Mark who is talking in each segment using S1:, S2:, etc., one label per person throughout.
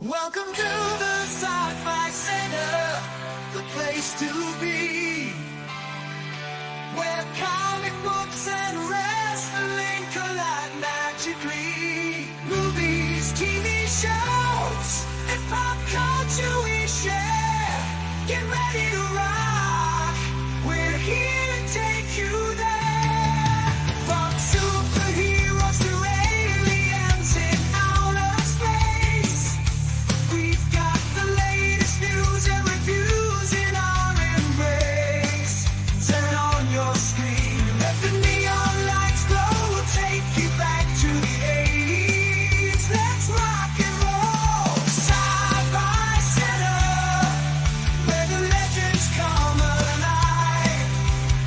S1: Welcome to the Sci-Fi Center, the place to be, where comic books and wrestling collide magically. Movies, TV shows, and pop culture we share. Get ready to rock, we're here to take you there. From superheroes to aliens in outer space, we've got the latest news and reviews in our embrace. Turn on your screen, let the neon lights glow. We'll take you back to the 80s. Let's rock and roll. Sci-Fi Center, where the legends come alive.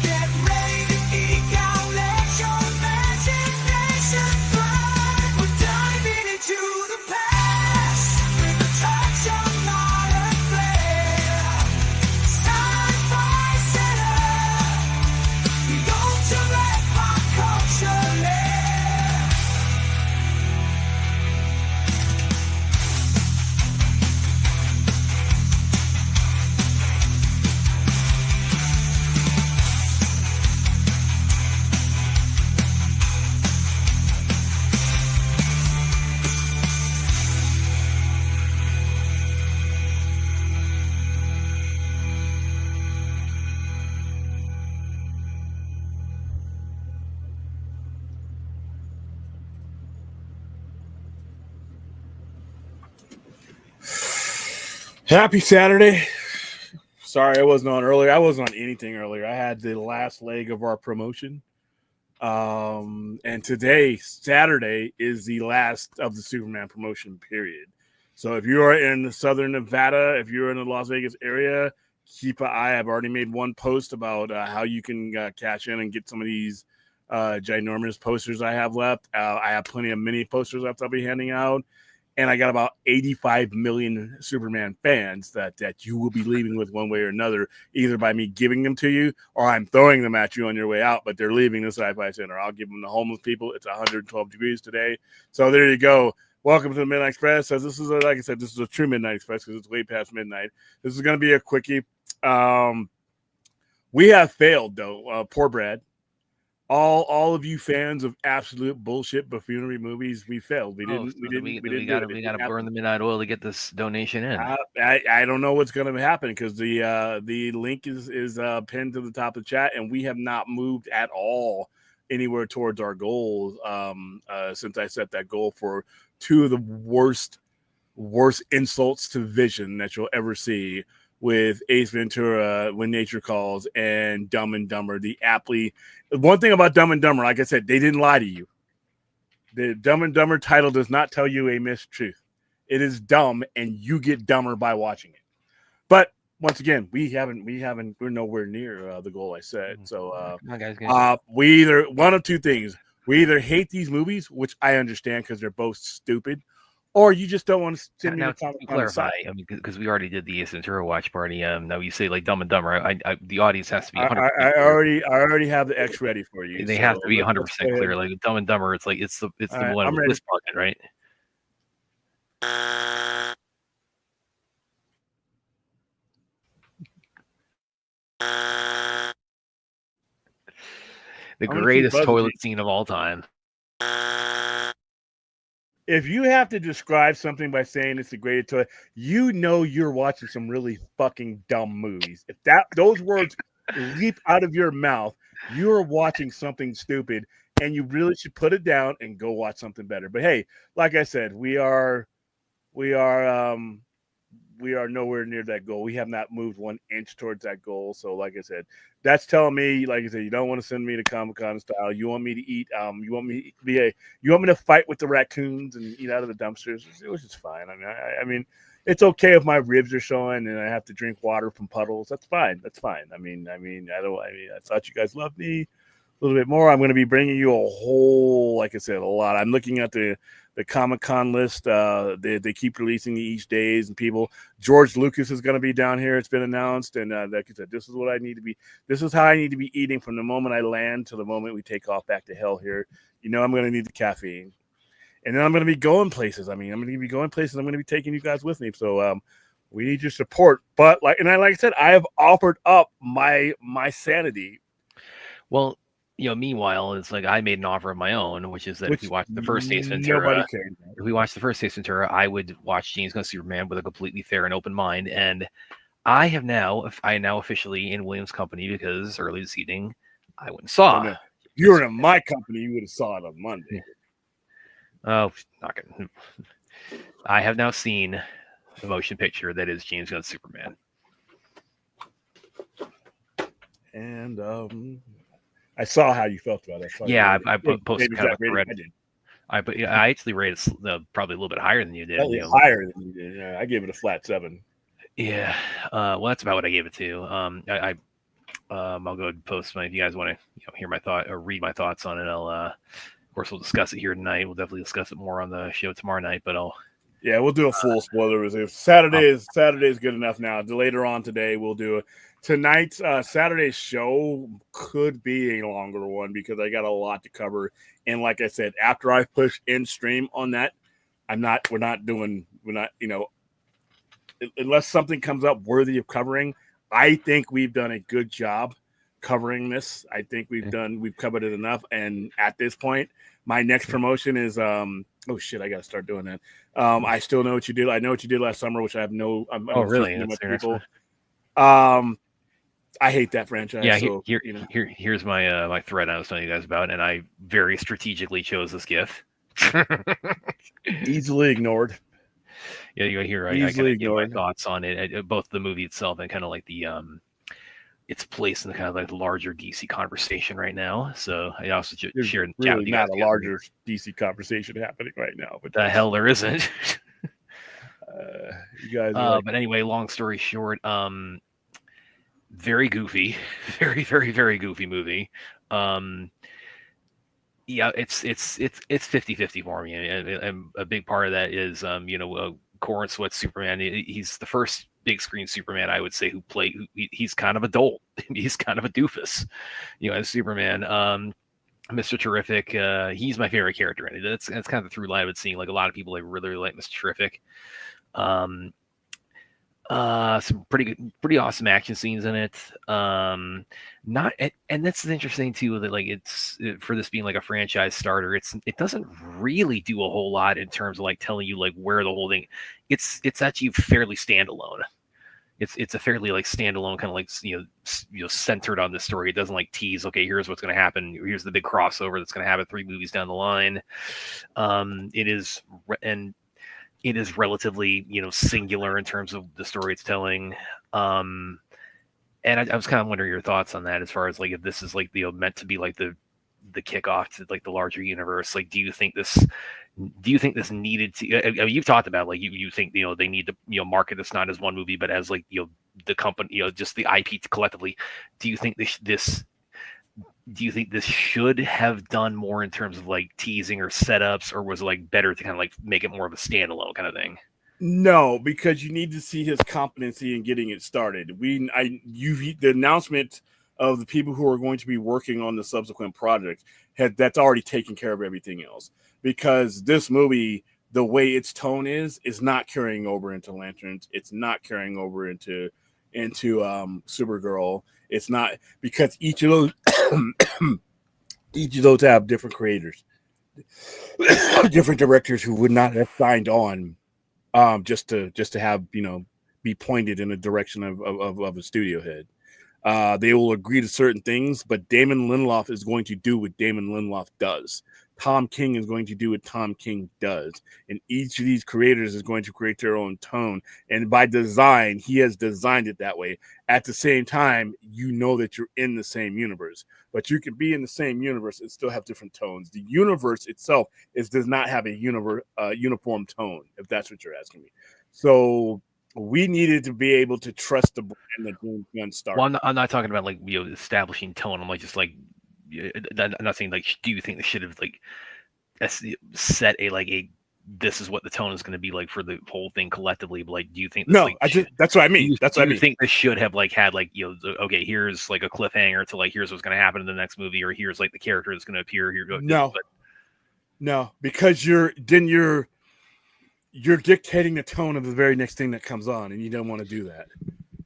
S1: Get ready to geek out, let your imagination fly. We're diving into the past with a touch of modern flair. Sci-Fi Center, the ultimate pop culture lair.
S2: Happy Saturday. Sorry I wasn't on earlier. I wasn't on anything earlier. I had the last leg of our promotion. And today, Saturday, is the last of the Superman promotion period. So if you are in Southern Nevada, if you're in the Las Vegas area, keep an eye. I've already made one post about how you can cash in and get some of these ginormous posters I have left. I have plenty of mini posters left I'll be handing out. And I got about 85 million Superman fans that you will be leaving with one way or another, either by me giving them to you or I'm throwing them at you on your way out, but they're leaving the Sci-Fi Center. I'll give them to homeless people. It's 112 degrees today. So there you go. Welcome to the Midnight Express. So this is, like I said, this is a true Midnight Express because it's way past midnight. This is going to be a quickie. We have failed, though. Poor Brad. All of you fans of absolute bullshit buffoonery movies, we failed. We didn't
S3: gotta burn the midnight oil to get this donation in.
S2: I don't know what's going to happen because the link is pinned to the top of the chat, and we have not moved at all anywhere towards our goals since I set that goal for two of the worst insults to vision that you'll ever see, with Ace Ventura, When Nature Calls, and Dumb and Dumber. One thing about Dumb and Dumber, like I said, they didn't lie to you. The Dumb and Dumber title does not tell you a mistruth. It is dumb, and you get dumber by watching it. But once again, we're nowhere near the goal I set. So we either, one of two things: we either hate these movies, which I understand because they're both stupid, or you just don't want to send me
S3: to clarify. I mean, because we already did the Ace Ventura watch party. Now you say like Dumb and Dumber. The audience has to be 100%.
S2: I already have the X ready for you.
S3: They have to be 100% clear. Like Dumb and Dumber, it's the one with this bucket, right? The greatest toilet scene of all time.
S2: If you have to describe something by saying it's the greatest toilet, you know you're watching some really fucking dumb movies. If those words leap out of your mouth, you're watching something stupid, and you really should put it down and go watch something better. But hey, like I said, we are nowhere near that goal. We have not moved 1 inch towards that goal. So, like I said, that's telling me, like I said, you don't want to send me to Comic-Con style. You want me to eat. You want me to fight with the raccoons and eat out of the dumpsters, which is fine. I mean, it's okay if my ribs are showing and I have to drink water from puddles. That's fine. I thought you guys loved me a little bit more. I'm going to be bringing you a whole, like I said, a lot. I'm looking at the Comic-Con list. They keep releasing each days, and people. George Lucas is going to be down here. It's been announced, and like I said, this is what I need to be. This is how I need to be eating from the moment I land to the moment we take off back to hell here. You know, I'm going to need the caffeine. and then I'm going to be going places. I mean, I'm going to be going places. I'm going to be taking you guys with me. So we need your support. But like I said, I have offered up my sanity.
S3: Well, meanwhile, it's like I made an offer of my own, which is that if we watch the first Ace Ventura, I would watch James Gunn Superman with a completely fair and open mind. And I am now officially in Williams' company because early this evening I went and saw.
S2: If you were in my company, you would have saw it on Monday.
S3: Oh, not good. I have now seen the motion picture that is James Gunn's Superman.
S2: And I saw how you felt about it.
S3: I posted kind of a thread. I actually rated it probably a little bit higher than you did.
S2: Higher than you did. Yeah, I gave it a flat 7.
S3: Yeah, well, that's about what I gave it to. I'll go ahead and post if you guys want to hear my thought or read my thoughts on it. Of course, we'll discuss it here tonight. We'll definitely discuss it more on the show tomorrow night. But
S2: we'll do a full spoiler review. Saturday is good enough now. Later on today, we'll do it. Tonight's Saturday's show could be a longer one because I got a lot to cover. And like I said, after I push in stream on that, we're not, unless something comes up worthy of covering. I think we've done a good job covering this. I think we've covered it enough. And at this point, my next promotion is oh shit, I gotta start doing that. I still know what you did. I know what you did last summer, which I have no.
S3: Really?
S2: People. I hate that franchise.
S3: Yeah,
S2: so,
S3: here's my my thread I was telling you guys about, and I very strategically chose this GIF.
S2: Easily ignored.
S3: Yeah, you hear I kind of give my thoughts on it, both the movie itself and kind of like the its place in the kind of like the larger DC conversation right now. So I also shared in chat with you guys.
S2: Not a larger DC conversation happening right now, but
S3: the hell there isn't.
S2: You guys.
S3: But anyway, long story short, very goofy, very, very, very goofy movie. Yeah, it's 50-50 for me, and a big part of that is Corin Sweat's Superman. He's the first big screen Superman, I would say, he's kind of a dolt. He's kind of a doofus, as Superman. Mr. Terrific, he's my favorite character in it. That's kind of the through line I've been seeing. Like a lot of people, really like Mr. Terrific. Some pretty awesome action scenes in it. And that's interesting too, that like for this being like a franchise starter, it doesn't really do a whole lot in terms of like telling you like where the whole thing. It's actually fairly standalone. It's a fairly like standalone kind of like centered on the story. It doesn't like tease, okay, here's what's going to happen. Here's the big crossover that's going to happen 3 movies down the line. It is relatively, singular in terms of the story it's telling. And I was kind of wondering your thoughts on that, as far as like if this is like meant to be like the kickoff to like the larger universe. Like, do you think this needed to? I mean, you've talked about like you think they need to market this not as one movie but as like the company, just the IP collectively. Do you think this should have done more in terms of like teasing or setups, or was it like better to kind of like make it more of a standalone kind of thing?
S2: No, because you need to see his competency in getting it started. The announcement of the people who are going to be working on the subsequent project that's already taken care of everything else. Because this movie, the way its tone is not carrying over into Lanterns. It's not carrying over into Supergirl. It's not, because each of those have different creators, different directors who would not have signed on just to have be pointed in the direction of a studio head. They will agree to certain things, but Damon Lindelof is going to do what Damon Lindelof does. Tom King is going to do what Tom King does. And each of these creators is going to create their own tone. And by design, he has designed it that way. At the same time, that you're in the same universe. But you can be in the same universe and still have different tones. The universe itself does not have a uniform tone, if that's what you're asking me. So we needed to be able to trust the brand that James Gunn started.
S3: Well, I'm not talking about like establishing tone. I'm like just like, I'm not saying like, do you think they should have like set a this is what the tone is going to be like for the whole thing collectively? But like, do you think
S2: that's what I mean. That's what I mean.
S3: Do you think this should have like had like okay, here's like a cliffhanger to like here's what's going to happen in the next movie, or here's like the character that's going to appear here?
S2: No, because you're dictating the tone of the very next thing that comes on, and you don't want to do that.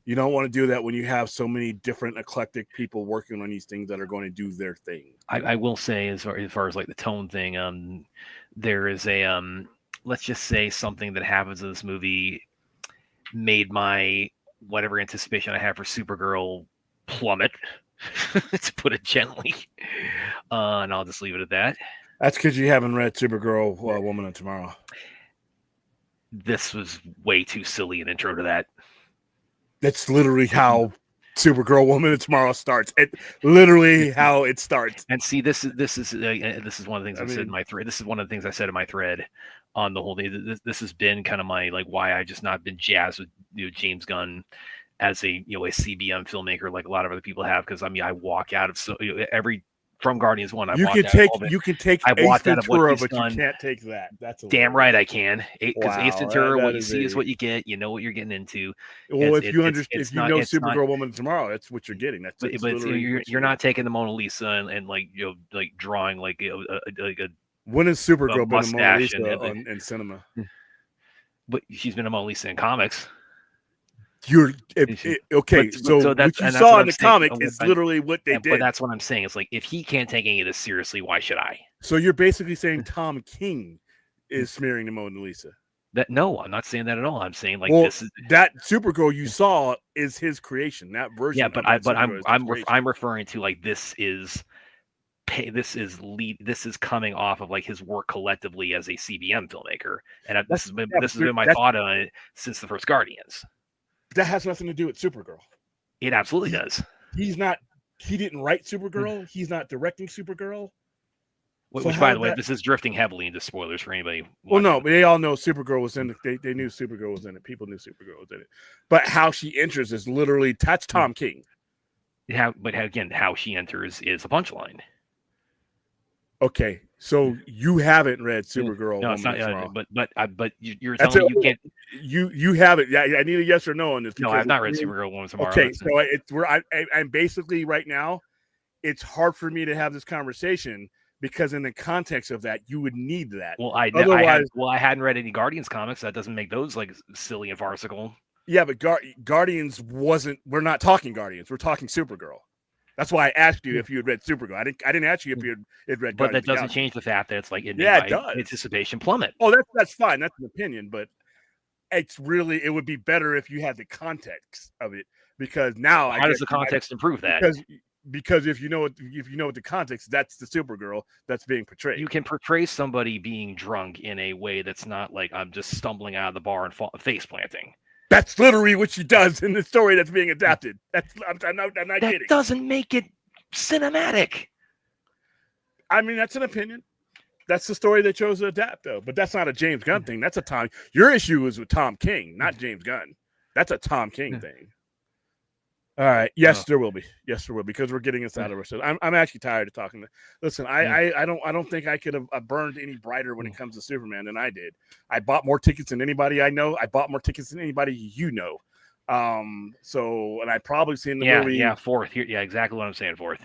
S2: You don't want to do that when you have so many different eclectic people working on these things that are going to do their thing.
S3: I will say, as far as like the tone thing, there is a let's just say something that happens in this movie made my whatever anticipation I have for Supergirl plummet, to put it gently, and I'll just leave it at that.
S2: That's because you haven't read Supergirl, Woman of Tomorrow.
S3: This was way too silly an intro to that.
S2: That's literally how Supergirl Woman of Tomorrow starts. It literally how it starts.
S3: And see, this is one of the things I said in my thread. This is one of the things I said in my thread on the whole thing. This has been kind of my like why I just not been jazzed with James Gunn as a a CBM filmmaker like a lot of other people have, because I mean I walk out of every from Guardians 1.
S2: You can take Ace Ventura, but you can't take that. That's
S3: damn right I can. Because Ace Ventura, what you see is what you get. You know what you're getting into.
S2: Well, if you know Supergirl Woman Tomorrow, that's what you're getting. That's
S3: but you're not taking the Mona Lisa and like like drawing like a
S2: when has Supergirl been a Mona Lisa in cinema?
S3: But she's been a Mona Lisa in comics.
S2: Okay. So what you saw in the comic is literally what they did.
S3: But that's what I'm saying. It's like if he can't take any of this seriously, why should I?
S2: So you're basically saying Tom King is smearing the Mona Lisa.
S3: No, I'm not saying that at all. I'm saying like
S2: this is that Supergirl you saw is his creation. That version.
S3: Yeah, but I'm referring to like this is coming off of like his work collectively as a CBM filmmaker, and this has been my thought on it since the first Guardians.
S2: That has nothing to do with Supergirl.
S3: It absolutely does.
S2: He didn't write Supergirl. He's not directing Supergirl.
S3: Which, by the way, this is drifting heavily into spoilers for anybody.
S2: Well, no, but they all know Supergirl was in it. They knew Supergirl was in it. People knew Supergirl was in it. But how she enters is literally that's Tom King.
S3: But again, how she enters is a punchline.
S2: Okay, so you haven't read Supergirl.
S3: No, it's not. But you're telling me you can't.
S2: You have it. Yeah, I need a yes or no on this.
S3: No, I've not read Supergirl Woman Tomorrow.
S2: Okay, so I'm basically right now. It's hard for me to have this conversation because in the context of that, you would need that.
S3: Well, I hadn't read any Guardians comics. That doesn't make those like silly and farcical.
S2: Yeah, but Guardians wasn't. We're not talking Guardians. We're talking Supergirl. That's why I asked you if you had read Supergirl. I didn't ask you if you had read.
S3: But that doesn't change the fact that it's like it does. Anticipation plummet.
S2: Oh, that's fine. That's an opinion, but it would be better if you had the context of it, because now
S3: how does the context improve that?
S2: Because if you know what the context, that's the Supergirl that's being portrayed.
S3: You can portray somebody being drunk in a way that's not like I'm just stumbling out of the bar and face planting.
S2: That's literally what she does in the story that's being adapted. I'm not kidding.
S3: That doesn't make it cinematic.
S2: I mean, that's an opinion. That's the story they chose to adapt, though. But that's not a James Gunn thing. That's a Tom. Your issue is with Tom King, not James Gunn. That's a Tom King thing. All right. Yes, there will be. Yes, there will, because we're getting us out of ourselves. I'm actually tired of talking. Listen, I don't think I could have burned any brighter when it comes to Superman than I did. I bought more tickets than anybody I know. I bought more tickets than anybody you know. And I probably seen the movie.
S3: Yeah, fourth. Yeah, exactly what I'm saying. Fourth.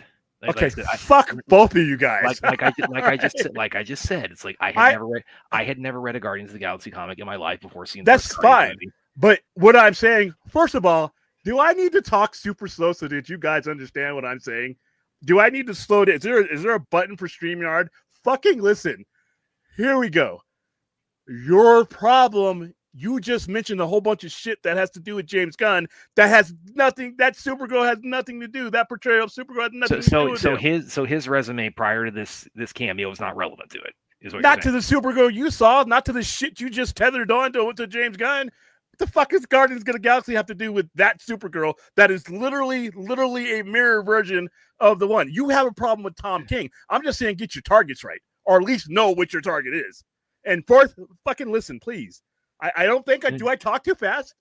S2: Okay, fuck both of you guys.
S3: Like I just said, it's like I had never read a Guardians of the Galaxy comic in my life before seeing.
S2: That's fine. But what I'm saying, first of all, do I need to talk super slow so that you guys understand what I'm saying? Do I need to slow down? Is there a button for StreamYard? Fucking listen. Here we go. Your problem, you just mentioned a whole bunch of shit that has to do with James Gunn. That has nothing. That Supergirl has nothing to do. That portrayal of Supergirl has nothing to do with him.
S3: So his resume prior to this cameo is not relevant to it.
S2: Not to the Supergirl you saw, not to the shit you just tethered on to James Gunn. What the fuck is Guardians of the Galaxy have to do with that Supergirl that is literally a mirror version of the one? You have a problem with Tom King. I'm just saying get your targets right, or at least know what your target is. And fourth, fucking listen, please. I don't think do I talk too fast?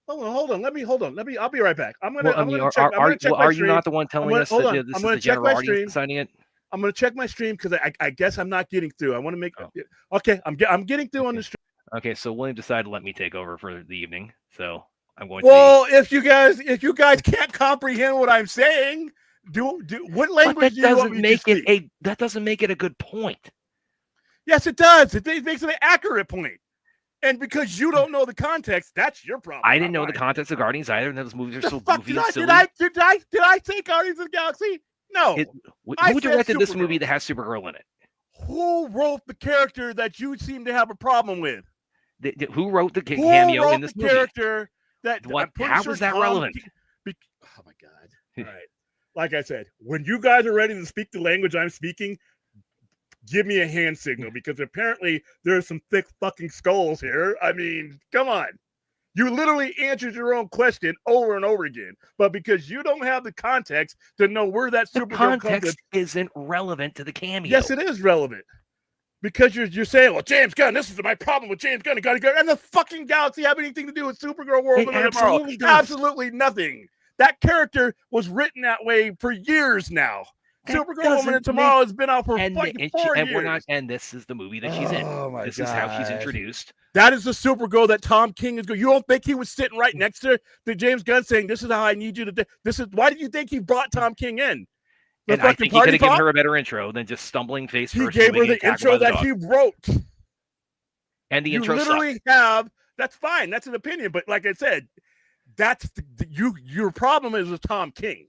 S2: Hold on. Let me. I'll be right back. I'm gonna check my stream.
S3: Are you not the one telling us that this is the general audience deciding it?
S2: I'm gonna check my stream because I guess I'm not getting through. I want to make okay. I'm getting through on the stream.
S3: Okay, so William decided to let me take over for the evening, so I'm going.
S2: If you guys can't comprehend what I'm saying, what language do you want me to speak?
S3: That doesn't make it a good point.
S2: Yes, it does. It makes it an accurate point. And because you don't know the context, that's your problem.
S3: I didn't know the context of Guardians either, and those movies are so
S2: fuck
S3: goofy
S2: did
S3: and
S2: I,
S3: silly.
S2: did I say Guardians of the Galaxy? No.
S3: Who directed this movie that has Supergirl in it?
S2: Who wrote the character that you seem to have a problem with?
S3: Who wrote the cameo in this movie?
S2: Character that
S3: How is that relevant?
S2: Oh my god! All right, like I said, when you guys are ready to speak the language I'm speaking, give me a hand signal because apparently there's some thick fucking skulls here. I mean, come on. You literally answered your own question over and over again, but because you don't have the context to know where that Supergirl
S3: context isn't relevant to the cameo.
S2: Yes, it is relevant. Because you're saying, well, James Gunn, this is my problem with James Gunn. And the fucking Galaxy have anything to do with Supergirl World of Tomorrow? Absolutely nothing. That character was written that way for years now. Supergirl Woman of Tomorrow has been out for fucking 4 years.
S3: And this is the movie that she's in. This is how she's introduced.
S2: That is the Supergirl that Tom King is going. You don't think he was sitting right next to James Gunn saying, this is how I need you to do this? Why do you think he brought Tom King in?
S3: And I think he could have given her a better intro than just stumbling face first.
S2: He gave her the intro that he wrote.
S3: And the intro
S2: literally
S3: sucked.
S2: That's fine. That's an opinion. But like I said, your problem is with Tom King.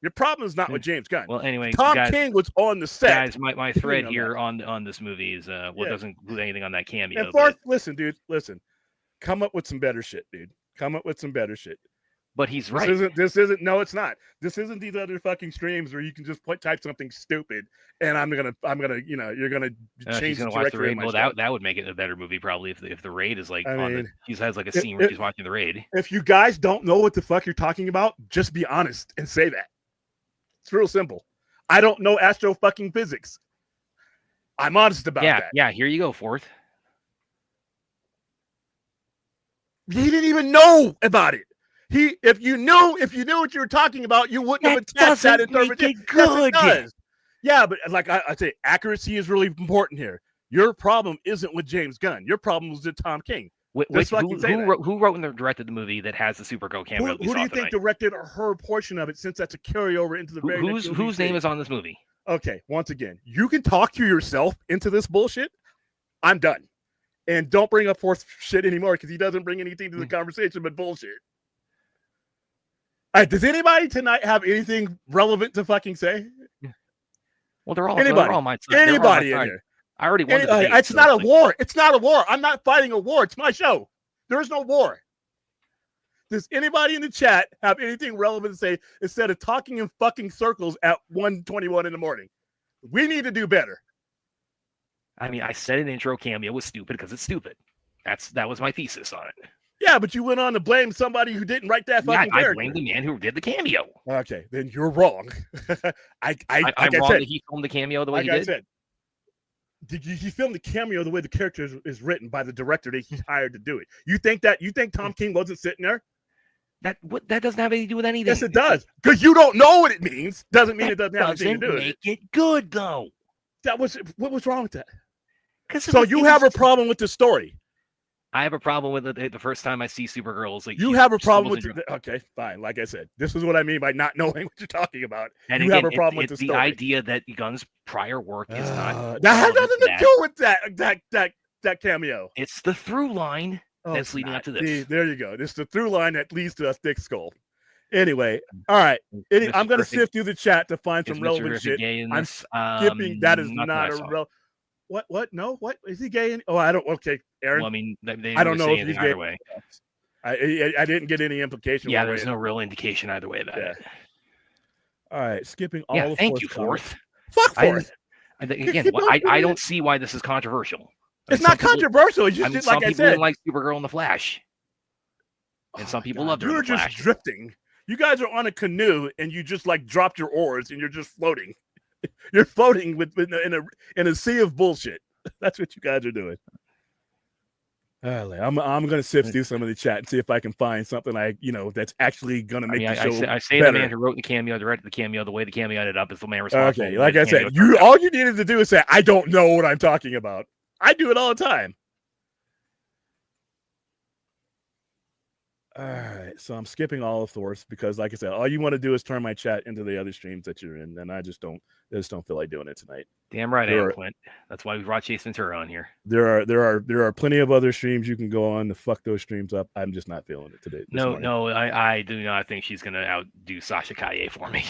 S2: Your problem is not with James Gunn.
S3: Well, anyway,
S2: Tom King was on the set.
S3: Guys, my thread here on this movie is doesn't include anything on that cameo.
S2: And fourth, listen, dude, come up with some better shit, dude. Come up with some better shit.
S3: But he's right.
S2: This isn't. No, it's not. This isn't these other fucking streams where you can just type something stupid and I'm gonna, you're gonna change the
S3: watch the raid. Well, that would make it a better movie probably if the raid is like he has like a scene where he's watching the raid.
S2: If you guys don't know what the fuck you're talking about, just be honest and say that. It's real simple. I don't know astro fucking physics. I'm honest about that.
S3: Yeah. Here you go, Fourth.
S2: He didn't even know about it. If you knew what you were talking about, you wouldn't have attached that interpretation.
S3: Good.
S2: Yes, it does. Yeah, but like I say, accuracy is really important here. Your problem isn't with James Gunn. Your problem was with Tom King.
S3: Who wrote and directed the movie that has the Supergirl cameo?
S2: Who do you think directed her portion of it? Since that's a carryover into the
S3: whose name is on this movie?
S2: Okay, once again, you can talk to yourself into this bullshit. I'm done, and don't bring up Fourth shit anymore because he doesn't bring anything to the conversation but bullshit. All right, does anybody tonight have anything relevant to fucking say?
S3: Well, they're all my side.
S2: Anybody in here?
S3: I already won the debate,
S2: it's not a war. It's not a war. I'm not fighting a war. It's my show. There is no war. Does anybody in the chat have anything relevant to say instead of talking in fucking circles at 1:21 in the morning? We need to do better.
S3: I mean, I said an intro cameo was stupid because it's stupid. That was my thesis on it.
S2: Yeah, but you went on to blame somebody who didn't write that fucking character.
S3: I blamed the man who did the cameo.
S2: Okay, then you're wrong. I'm wrong
S3: that he filmed the cameo the way he did.
S2: He filmed the cameo the way the character is written by the director that he hired to do it. You think Tom King wasn't sitting there?
S3: That doesn't have anything to do with anything.
S2: Yes, it does. Because you don't know what it means. Doesn't mean it doesn't have anything to do with it.
S3: Make it good though.
S2: What was wrong with that?
S3: So
S2: you have a problem with the story.
S3: I have a problem with it the first time I see Supergirl. Like
S2: you have a problem with it. Okay, fine. Like I said, this is what I mean by not knowing what you're talking about. And you have a problem with the story.
S3: The idea that Gunn's prior work is not
S2: that has nothing to do with that cameo.
S3: It's the through line that's leading up to this.
S2: See, there you go. It's the through line that leads to a thick skull. Anyway, all right. I'm going to sift through the chat to find some relevant shit. I'm skipping. That is not a real. What? No. What is he gay? I don't. Okay, Aaron.
S3: Well, I mean,
S2: I don't know if he's gay.
S3: Either way.
S2: I didn't get any implication.
S3: Yeah, there's no real indication either way about it.
S2: All right, skipping all. Yeah,
S3: thank you, Fourth.
S2: Fuck Fourth.
S3: Again, I don't see why this is controversial.
S2: It's not controversial. It's just like I said.
S3: Some people like Supergirl and the Flash, and some people love her.
S2: You're just drifting. You guys are on a canoe and you just like dropped your oars and you're just floating. You're floating in a sea of bullshit. That's what you guys are doing. I'm gonna sift through some of the chat and see if I can find something that's actually gonna make the show.
S3: I say
S2: better.
S3: The man who wrote the cameo, directed the cameo, the way the cameo ended up is the man responsible.
S2: Okay, like I said, all you needed to do is say, "I don't know what I'm talking about." I do it all the time. All right, so I'm skipping all of Thor's because, like I said, all you want to do is turn my chat into the other streams that you're in, and I just don't feel like doing it tonight.
S3: Damn right
S2: There
S3: I am,
S2: are-
S3: Clint. That's why we brought Chase Ventura on here.
S2: There are plenty of other streams you can go on to fuck those streams up. I'm just not feeling it today. this morning.
S3: No, I do not think she's gonna outdo Sasha Kaye for me.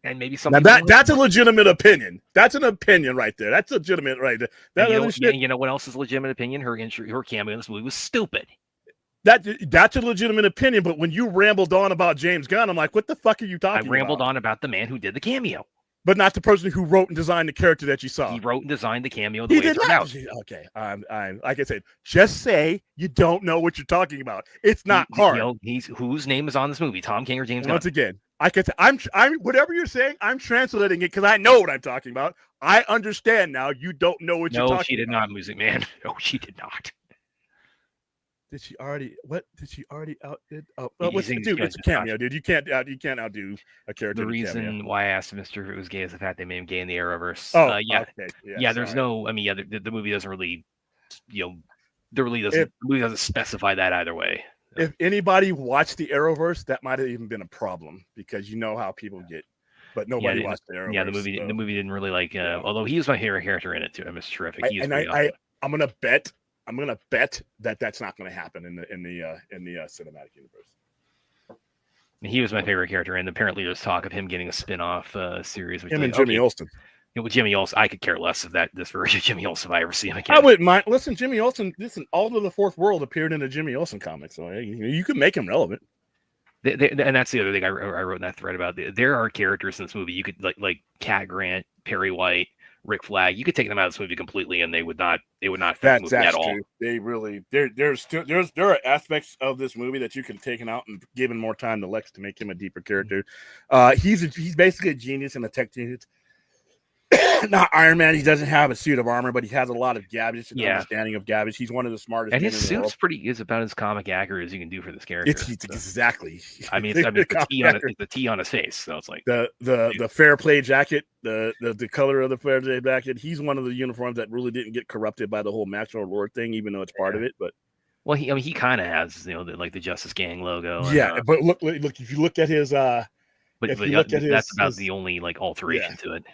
S3: And maybe
S2: Now
S3: something.
S2: that's a legitimate opinion. That's an opinion right there. That's legitimate right there. That other shit.
S3: You know what else is a legitimate opinion? Her cameo in this movie was stupid.
S2: That's a legitimate opinion, but when you rambled on about James Gunn, I'm like, what the fuck are you talking about?
S3: I rambled on about the man who did the cameo.
S2: But not the person who wrote and designed the character that you saw.
S3: He wrote and designed the cameo the
S2: He
S3: way it
S2: did
S3: turned out.
S2: Okay, I'm like I said, just say you don't know what you're talking about. It's not hard.
S3: You know, he's whose name is on this movie? Tom King or James Gunn?
S2: Once again, I can say I'm whatever you're saying. I'm translating it because I know what I'm talking about. I understand now. You don't know what you're talking about.
S3: No, she did not, Music Man. No, she did not.
S2: Did she already? What did she already outdid? Oh,
S3: You
S2: what's
S3: think
S2: dude?
S3: it's
S2: It's a cameo, dude. You can't outdo a character.
S3: The
S2: in a cameo.
S3: reason why I asked Mr. Who was gay is the fact they made him gay in the Arrowverse.
S2: Oh,
S3: yeah,
S2: okay.
S3: yeah. There's no. I mean, yeah, the movie doesn't really, the movie doesn't specify that either way.
S2: If anybody watched the Arrowverse, that might have even been a problem because you know how people get. But nobody watched the Arrowverse.
S3: Yeah, the movie didn't really like. Although he was my favorite character in it too. Mr. Terrific.
S2: I'm gonna bet that that's not going to happen in the cinematic universe.
S3: He was my favorite character, and apparently there's talk of him getting a spin-off series with
S2: him and Jimmy Olsen.
S3: With Jimmy Olsen, I could care less of this version of Jimmy Olsen if I ever see him again.
S2: I wouldn't mind. Listen, Jimmy Olsen. Listen, all of the Fourth World appeared in a Jimmy Olsen comic, so you could make him relevant.
S3: And that's the other thing I wrote in that thread about. There are characters in this movie you could like Cat Grant, Perry White, Rick Flag. You could take them out of this movie completely, and they would not fit the movie at all.
S2: They really there are aspects of this movie that you could have taken out and given more time to Lex to make him a deeper character. He's basically a genius and a tech genius. Not Iron Man. He doesn't have a suit of armor, but he has a lot of gadgets and understanding of gadgets. He's one of the smartest.
S3: And his suit's is about as comic accurate as you can do for this character.
S2: Exactly.
S3: I mean, it's the T on his face, so it's like
S2: the fair play jacket, the color of the fair play jacket. He's one of the uniforms that really didn't get corrupted by the whole Maxwell Lord thing, even though it's part of it. But
S3: he kind of has the Justice Gang logo.
S2: And, but look, if you look at his
S3: that's about the only alteration to it.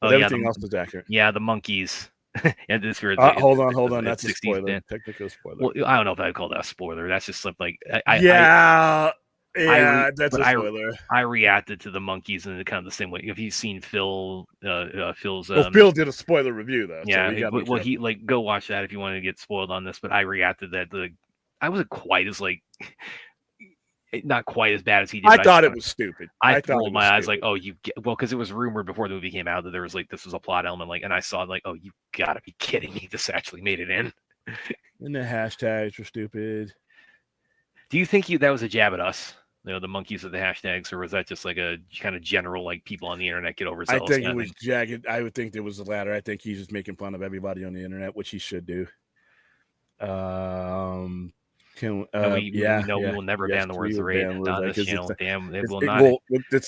S2: Everything else is accurate.
S3: Yeah, the monkeys. And this
S2: hold on. That's a spoiler. Technical spoiler.
S3: Well, I don't know if I'd call that a spoiler. That's just like
S2: that's a spoiler.
S3: I reacted to the monkeys in kind of the same way. If you've seen Phil's,
S2: Phil did a spoiler review though.
S3: Yeah, so he go watch that if you want to get spoiled on this. But I reacted that I wasn't quite as not quite as bad as he did.
S2: I thought it was stupid.
S3: I rolled my eyes because it was rumored before the movie came out that there was this was a plot element, and I saw oh, you gotta be kidding me, this actually made it in.
S2: And the hashtags were stupid.
S3: Do you think that was a jab at us? The monkeys with the hashtags, or was that just a kind of general people on the internet get overzealous?
S2: I think it was jagged. I would think it was the latter. I think he's just making fun of everybody on the internet, which he should do. We will never ban the words "raid" on this channel. Damn, it will not.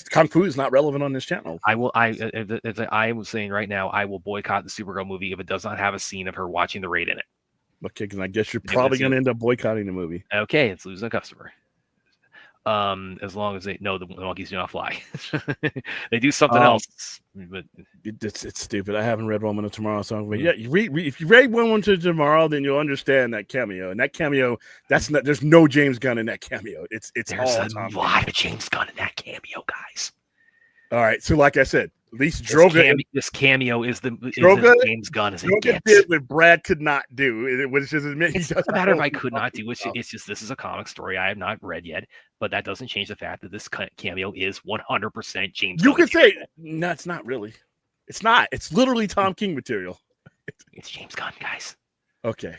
S2: Kung Fu is not relevant on this channel.
S3: I was saying right now, I will boycott the Supergirl movie if it does not have a scene of her watching the raid in it.
S2: Okay, because I guess you're probably going to end up boycotting the movie.
S3: Okay, it's losing a customer. As long as they know the monkeys do not fly. They do something else, but
S2: it's stupid. I haven't read Woman of Tomorrow, so but if you read Woman of Tomorrow, then you'll understand that cameo. And that cameo, there's no James Gunn in that cameo. There's
S3: a lot of James Gunn in that cameo, guys.
S2: All right, so like I said, at least Droga.
S3: This cameo is the James Gunn as it
S2: gets. Did what Brad could not do. It
S3: doesn't matter if I could not do it. It's just this is a comic story I have not read yet, but that doesn't change the fact that this cameo is 100% James Gunn.
S2: You could say no, it's not really. It's not. It's literally Tom King material.
S3: It's James Gunn, guys.
S2: Okay.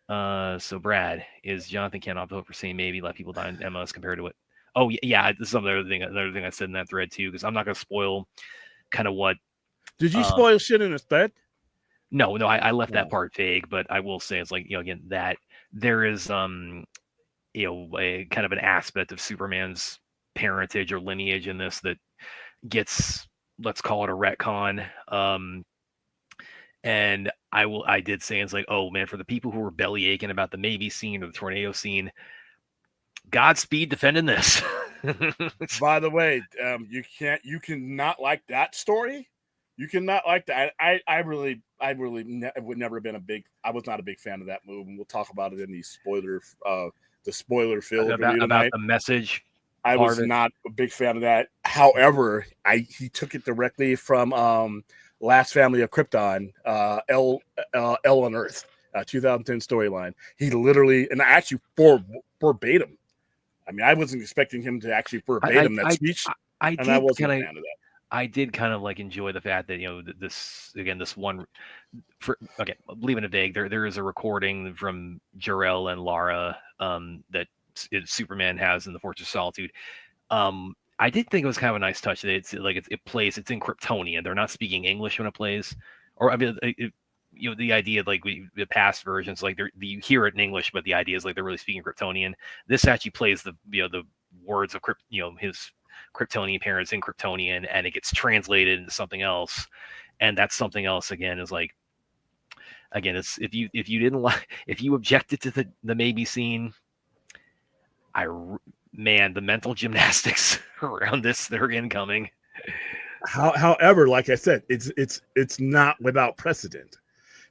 S3: So Brad, is Jonathan Kent off the hook for saying maybe let people die in MLS compared to it? Oh yeah, this is another thing I said in that thread too, because I'm not going to spoil kind of what. Did
S2: you spoil shit in his thread?
S3: No, I left that part vague, but I will say it's again that there is a kind of an aspect of Superman's parentage or lineage in this that gets, let's call it a retcon. And I did say it's oh man, for the people who were belly aching about the maybe scene or the tornado scene, Godspeed defending this.
S2: By the way, you cannot like that story. You cannot like that. I really would never have been I was not a big fan of that move, and we'll talk about it in the spoiler filled review tonight.
S3: About the message.
S2: I was not a big fan of that. However, he took it directly from Last Family of Krypton, L on Earth, 2010 storyline. He literally, and actually verbatim. I mean, I wasn't expecting him to actually verbatim that speech, and I wasn't a fan of that.
S3: I did kind of like enjoy the fact that, you know, this one, leaving it vague, there is a recording from Jor-El and Lara that Superman has in the Fortress of Solitude. I did think it was kind of a nice touch that it's in Kryptonian. They're not speaking English when it plays, or I mean, you know, the idea like the past versions, like you hear it in English, but the idea is like they're really speaking Kryptonian. This actually plays the words of his Kryptonian parents in Kryptonian, and it gets translated into something else, and that something else again is like, again, it's if you objected to the maybe scene, the mental gymnastics around this, they're incoming.
S2: However, like I said, it's not without precedent.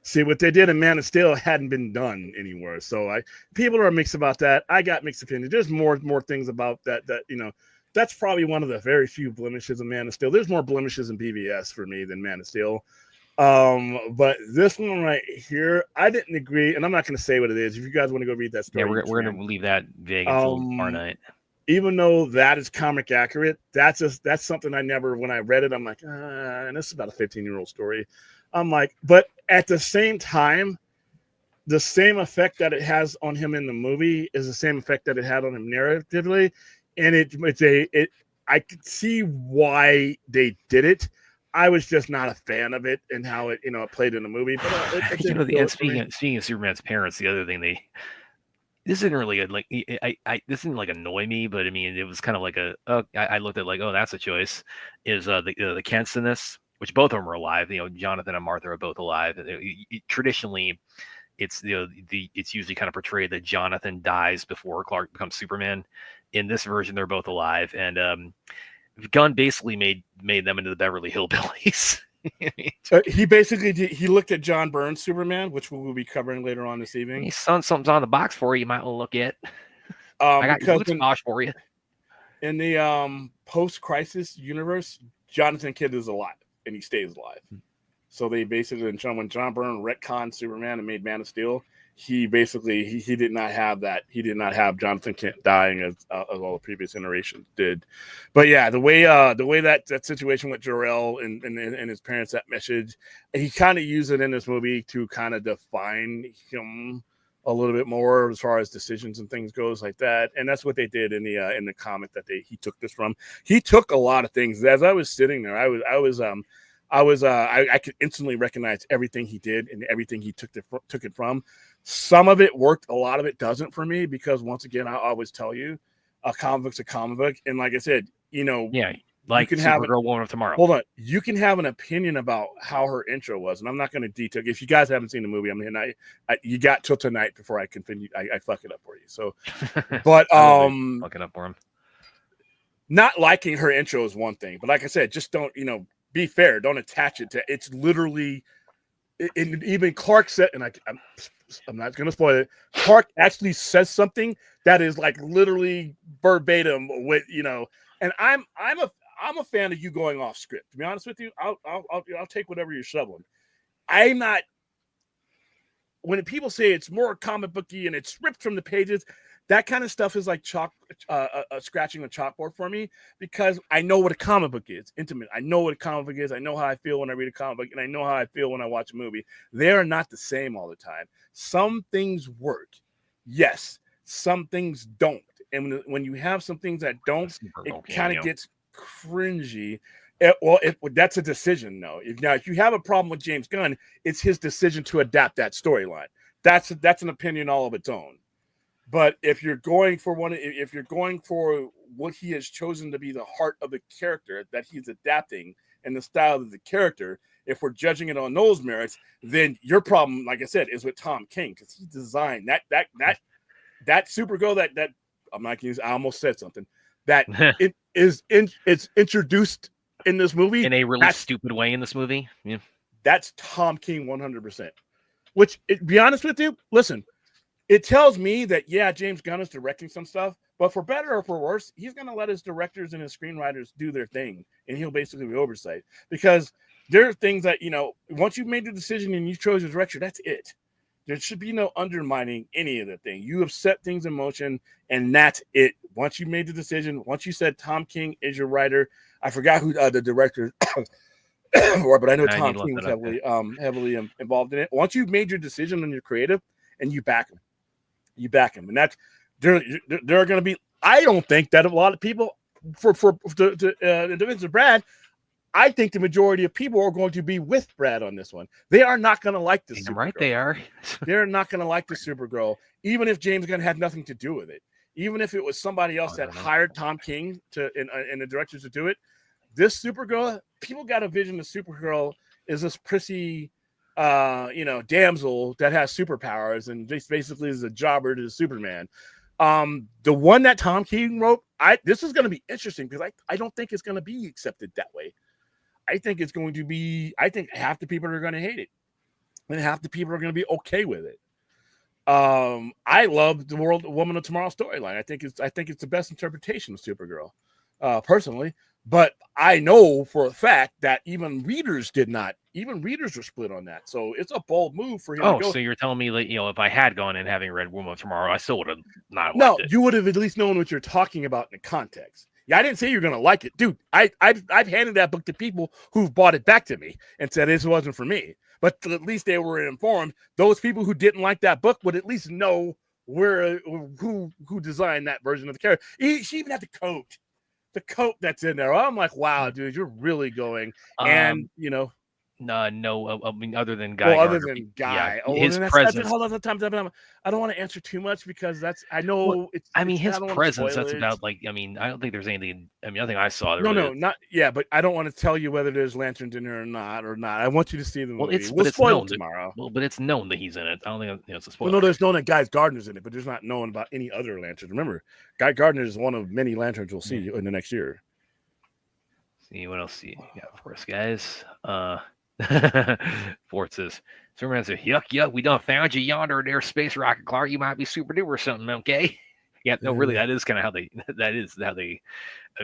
S2: See, what they did in Man of Steel hadn't been done anywhere. So people are mixed about that. I got mixed opinions. There's more things about that you know. That's probably one of the very few blemishes of Man of Steel. There's more blemishes in BVS for me than Man of Steel. But this one right here, I didn't agree, and I'm not going to say what it is. If you guys want to go read that story,
S3: we're going to leave that vague until tomorrow night.
S2: Even though that is comic accurate, that's something I never, when I read it, I'm like, and this is about a 15-year-old story. I'm like, but at the same time, the same effect that it has on him in the movie is the same effect that it had on him narratively. And I could see why they did it. I was just not a fan of it and how it, it played in the movie. But
S3: speaking of Superman's parents, the other thing this isn't really this didn't like annoy me, but I mean, it was kind of like I looked at like, oh, that's a choice. Is the Kents in this, which both of them are alive. You know, Jonathan and Martha are both alive. Traditionally, it's it's usually kind of portrayed that Jonathan dies before Clark becomes Superman. In this version, they're both alive, and Gunn basically made them into the Beverly Hillbillies.
S2: He looked at John Byrne's Superman, which we will be covering later on this evening.
S3: Something's on the box for you. You might want to look at. I got your boots for you.
S2: In the post-crisis universe, Jonathan Kidd is alive, and he stays alive. So they basically, when John Byrne retconned Superman and made Man of Steel, he did not have that. He did not have Jonathan Kent dying as all the previous generations did. But yeah, the way that situation with Jor-El and his parents, that message, he kind of used it in this movie to kind of define him a little bit more as far as decisions and things goes like that. And that's what they did in the comic that he took this from. He took a lot of things. As I was sitting there, I could instantly recognize everything he did and everything he took it from. Some of it worked, a lot of it doesn't for me, because once again, I always tell you, a comic book's a comic book, and like I said,
S3: like you can Supergirl Woman of Tomorrow.
S2: Hold on, you can have an opinion about how her intro was, and I'm not going to detail. If you guys haven't seen the movie, you got till tonight before I continue. I fuck it up for you. So, but
S3: fucking up for him.
S2: Not liking her intro is one thing, but like I said, just don't be fair. Don't attach it to. It's literally. Even Clark said, and I'm not going to spoil it. Clark actually says something that is like literally verbatim with And I'm a fan of you going off script. To be honest with you, I'll take whatever you're shoveling. I'm not. When people say it's more comic booky and it's ripped from the pages, that kind of stuff is like scratching a chalkboard for me, because I know what a comic book is. Intimate. I know what a comic book is. I know how I feel when I read a comic book, and I know how I feel when I watch a movie. They are not the same all the time. Some things work. Yes. Some things don't. And when you have some things that don't, it kind of gets cringy. That's a decision, though. If you have a problem with James Gunn, it's his decision to adapt that storyline. That's an opinion all of its own. But if you're going for what he has chosen to be the heart of the character that he's adapting and the style of the character, if we're judging it on those merits, then your problem, like I said, is with Tom King, because he designed that Supergirl, that I'm not going to use, I almost said something, that it's introduced in this movie
S3: in a really stupid way in this movie. Yeah.
S2: That's Tom King 100%. Which, be honest with you, listen, it tells me that, yeah, James Gunn is directing some stuff, but for better or for worse, he's going to let his directors and his screenwriters do their thing, and he'll basically be oversight. Because there are things that, once you've made the decision and you chose your director, that's it. There should be no undermining any of the thing. You have set things in motion, and that's it. Once you made the decision, once you said Tom King is your writer, I forgot who the director but I know Tom King was heavily involved in it. Once you've made your decision on your creative and you back him, and that's there are going to be. I don't think that a lot of people for the defense of Brad. I think the majority of people are going to be with Brad on this one. They are not going to like this.
S3: Right, they are.
S2: They're not going to like the Supergirl, even if James Gunn had nothing to do with it. Even if it was somebody else that hired Tom King and the directors to do it. This Supergirl, people got a vision of Supergirl is this prissy, damsel that has superpowers and just basically is a jobber to Superman. The one that Tom King wrote, this is going to be interesting because I don't think it's going to be accepted that way. I think it's going to be. I think half the people are going to hate it, and half the people are going to be okay with it. I love the Woman of Tomorrow storyline. I think it's the best interpretation of Supergirl, personally. But I know for a fact that even readers were split on that. So it's a bold move for him to go.
S3: So you're telling me that, if I had gone and having read Woman of Tomorrow, I still would have not liked it.
S2: You would have at least known what you're talking about in the context. Yeah, I didn't say you're going to like it. Dude, I've handed that book to people who've bought it back to me and said this wasn't for me. But at least they were informed. Those people who didn't like that book would at least know who designed that version of the character. She even had the coat. The coat that's in there. I'm like, wow, dude, you're really going. And,
S3: No, I mean, other than Guy.
S2: Other than Guy.
S3: Yeah, his presence.
S2: Hold on, I don't want to answer too much because I know it's.
S3: I mean, his presence. That's about I don't think there's anything. Nothing I saw.
S2: Not. Yeah, but I don't want to tell you whether there's lanterns in there or not. I want you to see the movie.
S3: We'll
S2: spoil it tomorrow.
S3: But it's known that he's in it. I don't think it's a spoiler.
S2: Well, no, there's known that Guy Gardner's in it, but there's not known about any other lanterns. Remember, Guy Gardner is one of many lanterns we'll see in the next year.
S3: See what else you got for us, guys. Fort says, Superman says, yuck, we done found you yonder there, space rocket, Clark. You might be super duper or something, okay? Yeah, no, really, that is kind of how they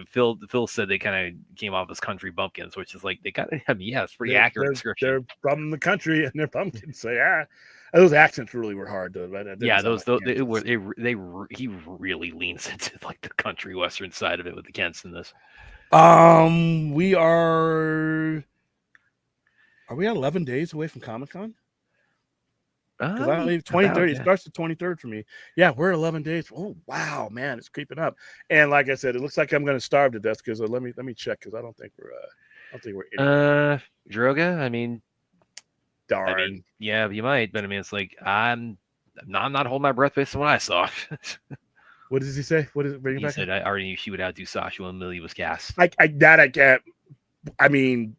S3: Phil said they kind of came off as country bumpkins, which is like they kind of, it's pretty accurate description.
S2: They're from the country and they're pumpkins, so yeah. Those accents really were hard to. He really leans into like the country western side of it with the Kents in this. We are we 11 days away from Comic-Con? Because I believe 23rd. It starts the 23rd for me. Yeah, we're 11 days. Oh wow, man, it's creeping up. And like I said, it looks like I'm going to starve to death. Because let me check. Because I don't think we're.
S3: Droga. I mean,
S2: darn.
S3: Yeah, you might, but I mean, it's like I'm not holding my breath based on what I saw.
S2: What does he say? What is it?
S3: He said I already knew she would outdo Sasha when Millie was cast.
S2: I can't. I mean,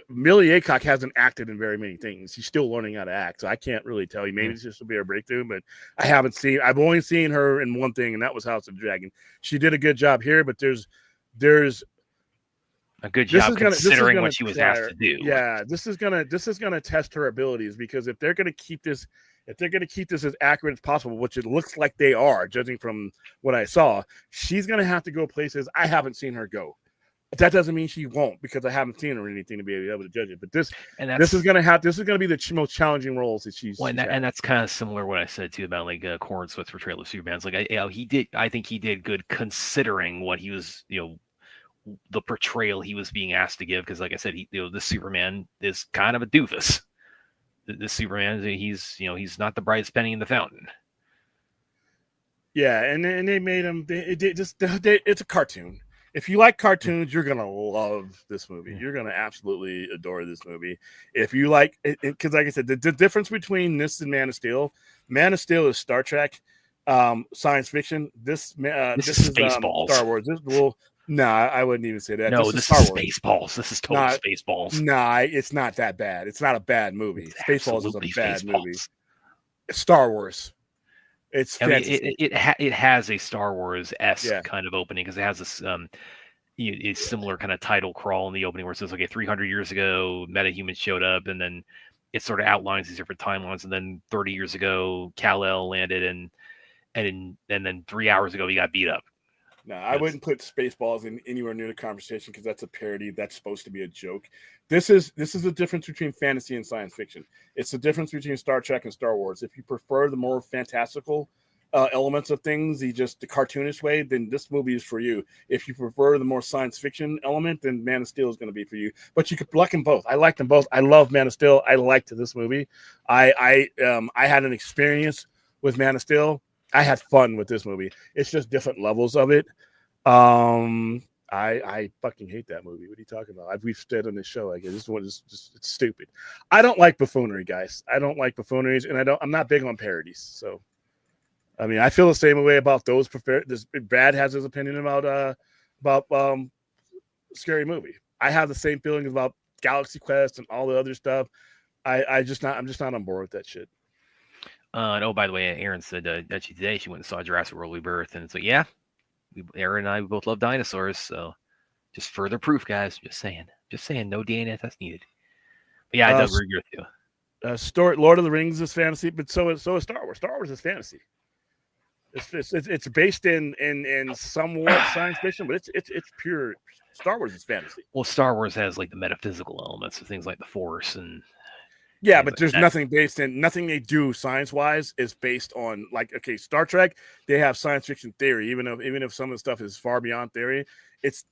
S2: Millie Aycock hasn't acted in very many things. She's still learning how to act, so I can't really tell you. Maybe it's just to be her breakthrough, but I've only seen her in one thing, and that was House of the Dragon. She did a good job here, but there's
S3: a good job considering what she was asked to do.
S2: Yeah, this is gonna test her abilities, because if they're gonna keep this as accurate as possible, which it looks like they are, judging from what I saw, she's gonna have to go places I haven't seen her go. That doesn't mean she won't, because I haven't seen her or anything to be able to judge it. But this is going to be the most challenging roles that she's.
S3: Well, and that's kind of similar to what I said too about like Corn Sweat's portrayal of Superman. It's like I think he did good considering what he was, the portrayal he was being asked to give. Because like I said, this Superman is kind of a doofus. This Superman, he's not the brightest penny in the fountain.
S2: Yeah, and they made him. It's a cartoon. If you like cartoons, you're going to love this movie. You're going to absolutely adore this movie. If you like it, because like I said, the difference between this and Man of Steel is Star Trek, science fiction. This is
S3: Spaceballs.
S2: Star Wars. I wouldn't even say that.
S3: No, this is Spaceballs. This is total Spaceballs.
S2: Nah, it's not that bad. It's not a bad movie. Spaceballs is a bad movie. Star Wars. It's
S3: I mean,
S2: fantasy.
S3: it has a Star Wars-esque
S2: Yeah.
S3: kind of opening because it has this a similar kind of title crawl in the opening where it says, okay, 300 years ago, metahumans showed up, and then it sort of outlines these different timelines, and then 30 years ago, Kal-El landed, and then 3 hours ago, he got beat up.
S2: No, I wouldn't put Spaceballs in anywhere near the conversation because that's a parody. That's supposed to be a joke. This is the difference between fantasy and science fiction. It's the difference between Star Trek and Star Wars. If you prefer the more fantastical elements of things, the cartoonish way, then this movie is for you. If you prefer the more science fiction element, then Man of Steel is going to be for you. But you could like them both. I like them both. I love Man of Steel. I liked this movie. I had an experience with Man of Steel. I had fun with this movie. It's just different levels of it. I fucking hate that movie. What are you talking about? We've said on this show, I guess this one is just, it's stupid. I don't like buffoonery, guys. I don't like buffooneries, and I'm not big on parodies. So, I mean, I feel the same way about those. Brad has his opinion about Scary Movie. I have the same feelings about Galaxy Quest and all the other stuff. I'm just not on board with that shit.
S3: And oh, by the way, Aaron said that today she went and saw Jurassic World Rebirth, and so yeah, Aaron and I both love dinosaurs, so just further proof, guys. Just saying, no DNA test needed. But yeah, I do agree with you.
S2: Lord of the Rings is fantasy, but so is Star Wars. Star Wars is fantasy. It's based in somewhat science fiction, but it's pure Star Wars is fantasy.
S3: Well, Star Wars has like the metaphysical elements of things like the Force and.
S2: Yeah, but there's nothing nothing they do science-wise is based on Star Trek, they have science fiction theory, even if some of the stuff is far beyond theory, it's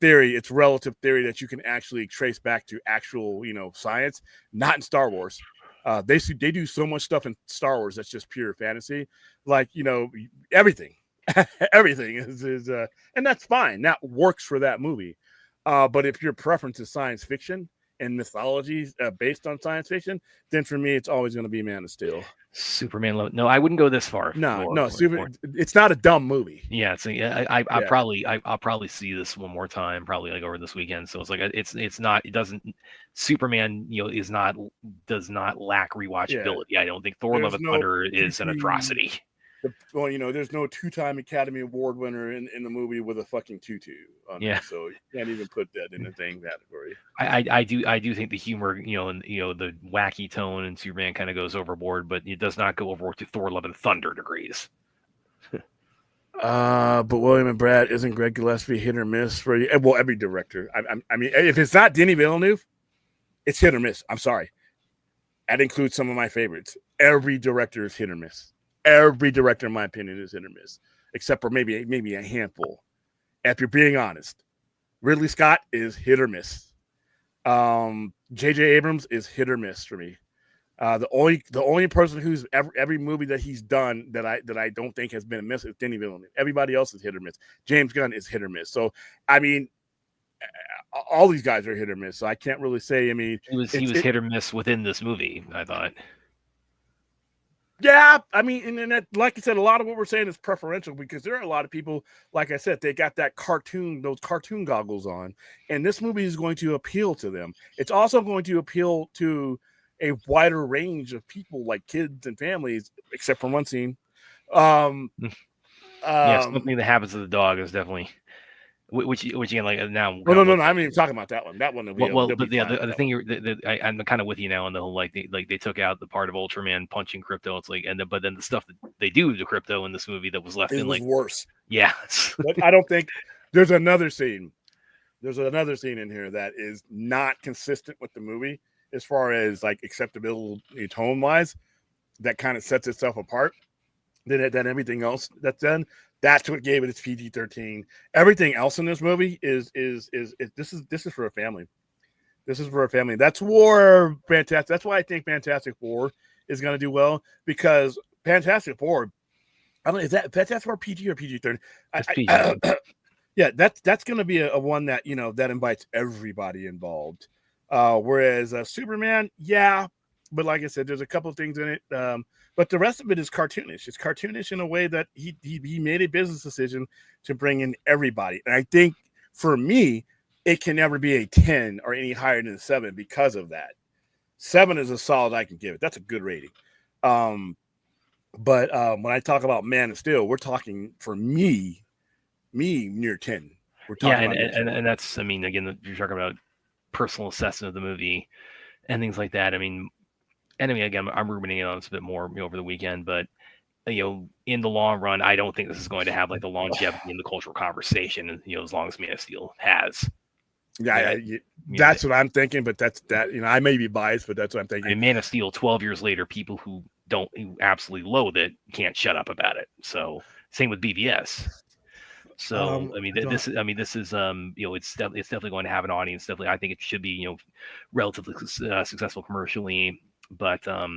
S2: relative theory that you can actually trace back to actual, science, not in Star Wars. They do so much stuff in Star Wars that's just pure fantasy. Everything. Everything is and that's fine. That works for that movie. But if your preference is science fiction and mythology based on science fiction, then for me it's always going to be Man of Steel.
S3: Superman. No, I wouldn't go this far.
S2: It's not a dumb movie.
S3: Yeah, so I'll probably see this one more time, probably like over this weekend. So it's like it's not. It doesn't. Superman, does not lack rewatchability. Yeah. I don't think Thor: Love and Thunder is an atrocity.
S2: There's no 2-time Academy Award winner in the movie with a fucking tutu on it, so you can't even put that in the thing category.
S3: I do think the humor, and the wacky tone in Superman kind of goes overboard, but it does not go overboard to Thor: Love and Thunder degrees.
S2: But William and Brad, isn't Greg Gillespie hit or miss for you? Well, every director. I mean, if it's not Denis Villeneuve, it's hit or miss. I'm sorry. That includes some of my favorites. Every director is hit or miss. Every director, in my opinion, is hit or miss, except for maybe a handful. If you're being honest, Ridley Scott is hit or miss. J.J. Abrams is hit or miss for me. The only person who's every movie that he's done that I don't think has been a miss is Denis Villeneuve. Everybody else is hit or miss. James Gunn is hit or miss. So I mean, all these guys are hit or miss. So I can't really say. I mean,
S3: he was hit or miss within this movie, I thought.
S2: Yeah, I mean, and that, like I said, a lot of what we're saying is preferential because there are a lot of people, like I said, they got those cartoon goggles on, and this movie is going to appeal to them. It's also going to appeal to a wider range of people, like kids and families, except for one scene.
S3: Something that happens to the dog is definitely. Which again, like now.
S2: No, I'm not even talking about that one. That one.
S3: The thing I'm kind of with you now on the whole they took out the part of Ultraman punching Crypto. It's like but then the stuff that they do to Crypto in this movie that was left in like
S2: worse.
S3: Yeah,
S2: but I don't think there's another scene. There's another scene in here that is not consistent with the movie as far as like acceptability tone wise. That kind of sets itself apart. Than everything else that's done. That's what gave it its PG-13. Everything else in this movie is this is for a family. This is for a family. That's why I think Fantastic Four is going to do well because Fantastic Four. I don't know, is that Fantastic Four PG or PG-13? Yeah, that's going to be a one that that invites everybody involved. Whereas Superman, yeah, but like I said, there's a couple of things in it. But the rest of it is cartoonish. It's cartoonish in a way that he made a business decision to bring in everybody. And I think for me, it can never be a 10 or any higher than a 7 because of that. 7 is as solid I can give it. That's a good rating. But when I talk about Man of Steel, we're talking for me near 10. We're
S3: Yeah,
S2: talking about near 10.
S3: and that's, I mean, again, you're talking about personal assessment of the movie and things like that. I mean, again, I'm ruminating on this a bit more over the weekend, but in the long run, I don't think this is going to have like the longevity in the cultural conversation, as long as Man of Steel has.
S2: Yeah, that's what I'm thinking, but that's that. I may be biased, but that's what I'm thinking.
S3: I mean, Man of Steel, 12 years later, people who absolutely loathe it can't shut up about it. So same with BVS. So I mean, this is it's definitely going to have an audience. Definitely, I think it should be relatively successful commercially, but I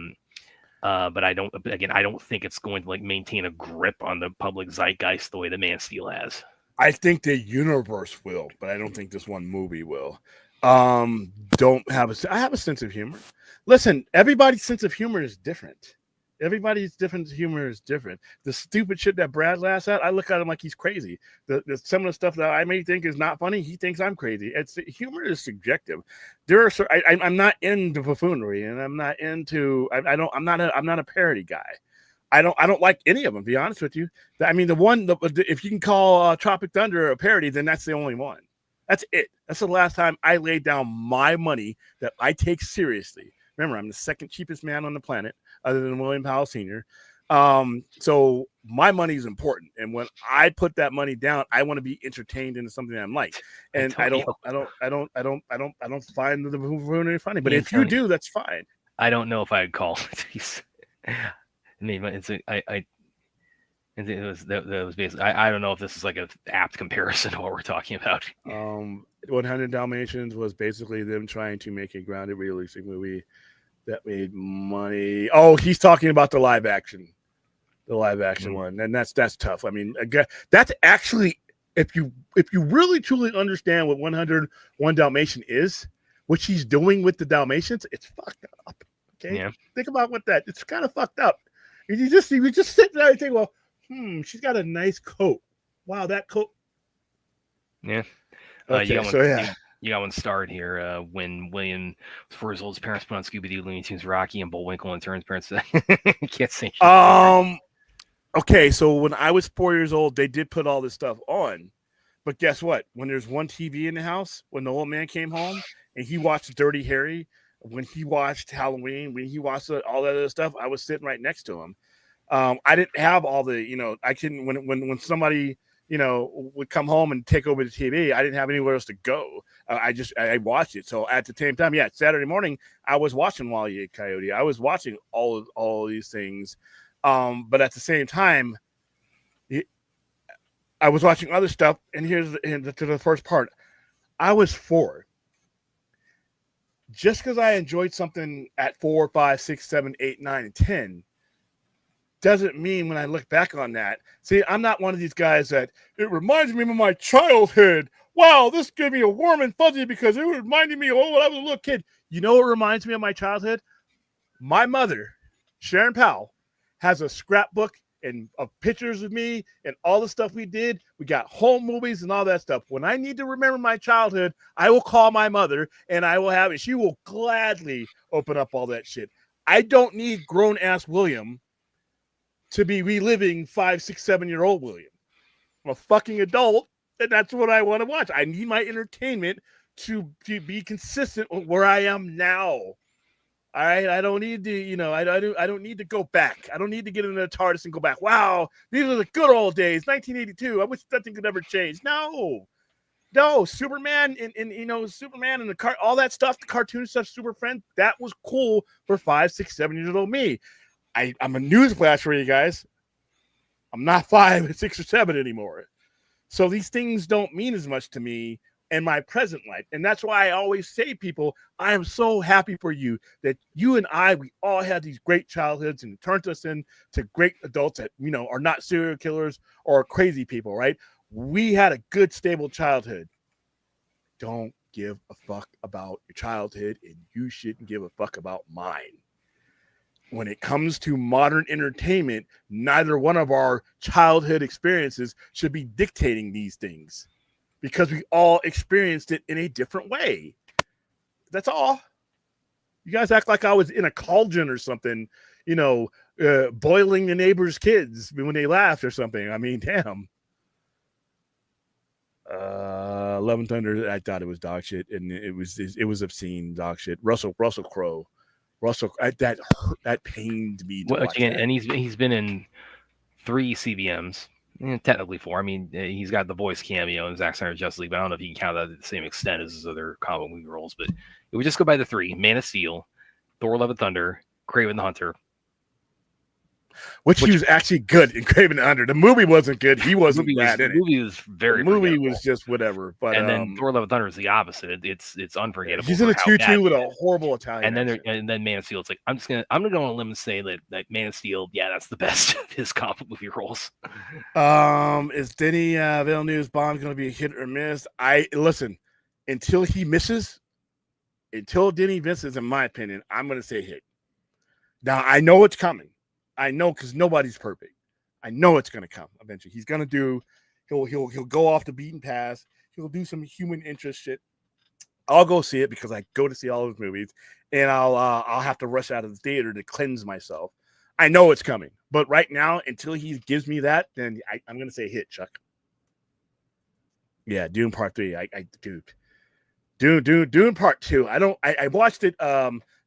S3: don't think it's going to like maintain a grip on the public zeitgeist the way that Man of Steel has.
S2: I think the universe will, but I don't think this one movie will. I have a sense of humor. Listen, everybody's sense of humor is different. Everybody's different humor is different. The stupid shit that Brad laughs at, I look at him like he's crazy. Some of the stuff that I may think is not funny, he thinks I'm crazy. Humor is subjective. I'm not into buffoonery, and I'm not into. I'm not a parody guy. I don't like any of them. To be honest with you, I mean if you can call Tropic Thunder a parody, then that's the only one. That's it. That's the last time I laid down my money that I take seriously. Remember, I'm the second cheapest man on the planet, other than William Powell Sr. So my money is important, and when I put that money down, I want to be entertained into something that I'm like. And I don't find the buffoonery funny. But if you do, that's fine.
S3: I don't know if I'd call it. I mean, that was basically. I don't know if this is like an apt comparison to what we're talking about.
S2: 100 Dalmatians was basically them trying to make a grounded, realistic movie that made money. Oh, he's talking about the live action one, and that's tough. I mean, again, that's actually if you really truly understand what 101 Dalmatian is, what she's doing with the Dalmatians, it's fucked up. Okay,
S3: yeah.
S2: Think about it's kind of fucked up. You just sit there and think, well, she's got a nice coat. Wow, that coat.
S3: Yeah.
S2: Okay,
S3: you got one starred here when William was 4 years old. His parents put on Scooby-Doo, Looney Tunes, Rocky, and Bullwinkle, and Terrence parents can't say shit.
S2: Okay, so when I was 4 years old, they did put all this stuff on. But guess what? When there's one TV in the house, when the old man came home and he watched Dirty Harry, when he watched Halloween, when he watched all that other stuff, I was sitting right next to him. I didn't have all the, I couldn't, when somebody, would come home and take over the TV, I didn't have anywhere else to go. I watched it. So at the same time, Saturday morning, I was watching Wile E. Coyote. I was watching all of these things. But at the same time, I was watching other stuff. And here's to the first part. I was 4. Just because I enjoyed something at 4, 5, 6, 7, 8, 9, and 10 doesn't mean when I look back on that. See, I'm not one of these guys that it reminds me of my childhood. Wow, this gave me a warm and fuzzy because it reminded me of when I was a little kid. You know what reminds me of my childhood? My mother, Sharon Powell, has a scrapbook and of pictures of me and all the stuff we did. We got home movies and all that stuff. When I need to remember my childhood, I will call my mother and I will have it. She will gladly open up all that shit. I don't need grown ass William to be reliving 5, 6, 7-year-old William. I'm a fucking adult, and that's what I want to watch. I need my entertainment to be consistent with where I am now. All right, I don't need to, I don't need to go back. I don't need to get into the TARDIS and go back. Wow, these are the good old days, 1982. I wish nothing could ever change. No, Superman and Superman and all that stuff, the cartoon stuff, Super Friends, that was cool for 5, 6, 7-year-old me. I'm a newsflash for you guys. I'm not 5, 6, or 7 anymore. So these things don't mean as much to me in my present life. And that's why I always say, people, I am so happy for you that you and we all had these great childhoods and turned us into great adults that, are not serial killers or crazy people, right? We had a good, stable childhood. Don't give a fuck about your childhood, and you shouldn't give a fuck about mine. When it comes to modern entertainment, neither one of our childhood experiences should be dictating these things because we all experienced it in a different way. That's all. You guys act like I was in a cauldron or something, boiling the neighbor's kids when they laughed or something. I mean, damn. Love and Thunder. I thought it was dog shit, and it was obscene dog shit. Russell Crowe. That pained me to watch
S3: again,
S2: that.
S3: and he's been in 3 CBMs, technically 4. I mean, he's got the voice cameo in Zack Snyder Justice League, but I don't know if you can count that at the same extent as his other comic movie roles. But it would just go by the 3: Man of Steel, Thor: Love and Thunder, Kraven the Hunter.
S2: Which he was actually good in Kraven the Hunter. The movie wasn't good. He wasn't bad in it.
S3: The movie was very.
S2: The movie was just whatever. But
S3: and then Thor: Love and Thunder is the opposite. It's unforgettable.
S2: He's in a tutu with a horrible Italian.
S3: And then Man of Steel. It's like I'm gonna go on a limb and say that Man of Steel. Yeah, that's the best of his comic movie roles.
S2: Is Denny Villeneuve's Bond going to be a hit or miss? Listen, until Denny misses, in my opinion, I'm going to say hit. Now I know it's coming. I know, because nobody's perfect. I know it's going to come eventually. He's going to do. He'll go off the beaten path. He'll do some human interest shit. I'll go see it because I go to see all of his movies, and I'll have to rush out of the theater to cleanse myself. I know it's coming, but right now, until he gives me that, then I'm going to say hit, Chuck. Yeah, Dune Part 3. Dune Part 2. I watched it.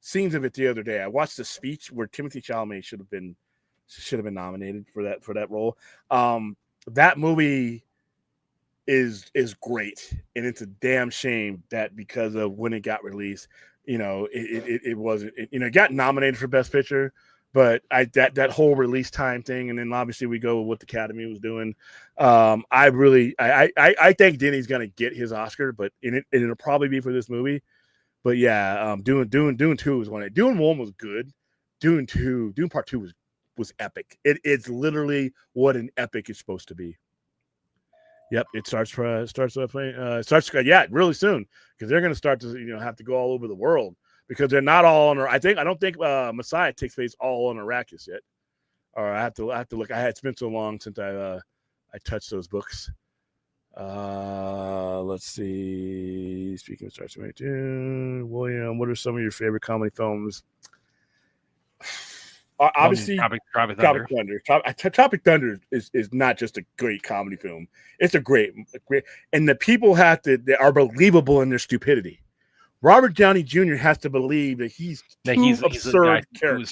S2: Scenes of it the other day. I watched the speech where Timothée Chalamet should have been nominated for that role. That movie is great, and it's a damn shame that because of when it got released, it wasn't. It got nominated for Best Picture, but that whole release time thing, and then obviously we go with what the Academy was doing. I think Denny's gonna get his Oscar, but it'll probably be for this movie. But yeah, Dune 2 was one. Dune 1 was good. Dune Part 2 was epic. It's literally what an epic is supposed to be. Yep, it starts really soon, because they're going to start to have to go all over the world, because they're not all on. I don't think Messiah takes place all on Arrakis yet. Or I have to look. It's been so long since I touched those books. Let's see. Speaking of Star Trek, William, what are some of your favorite comedy films? Obviously, Tropic Thunder. Tropic Thunder is not just a great comedy film. It's a great, and the people they are believable in their stupidity. Robert Downey Jr. has to believe that he's absurd character.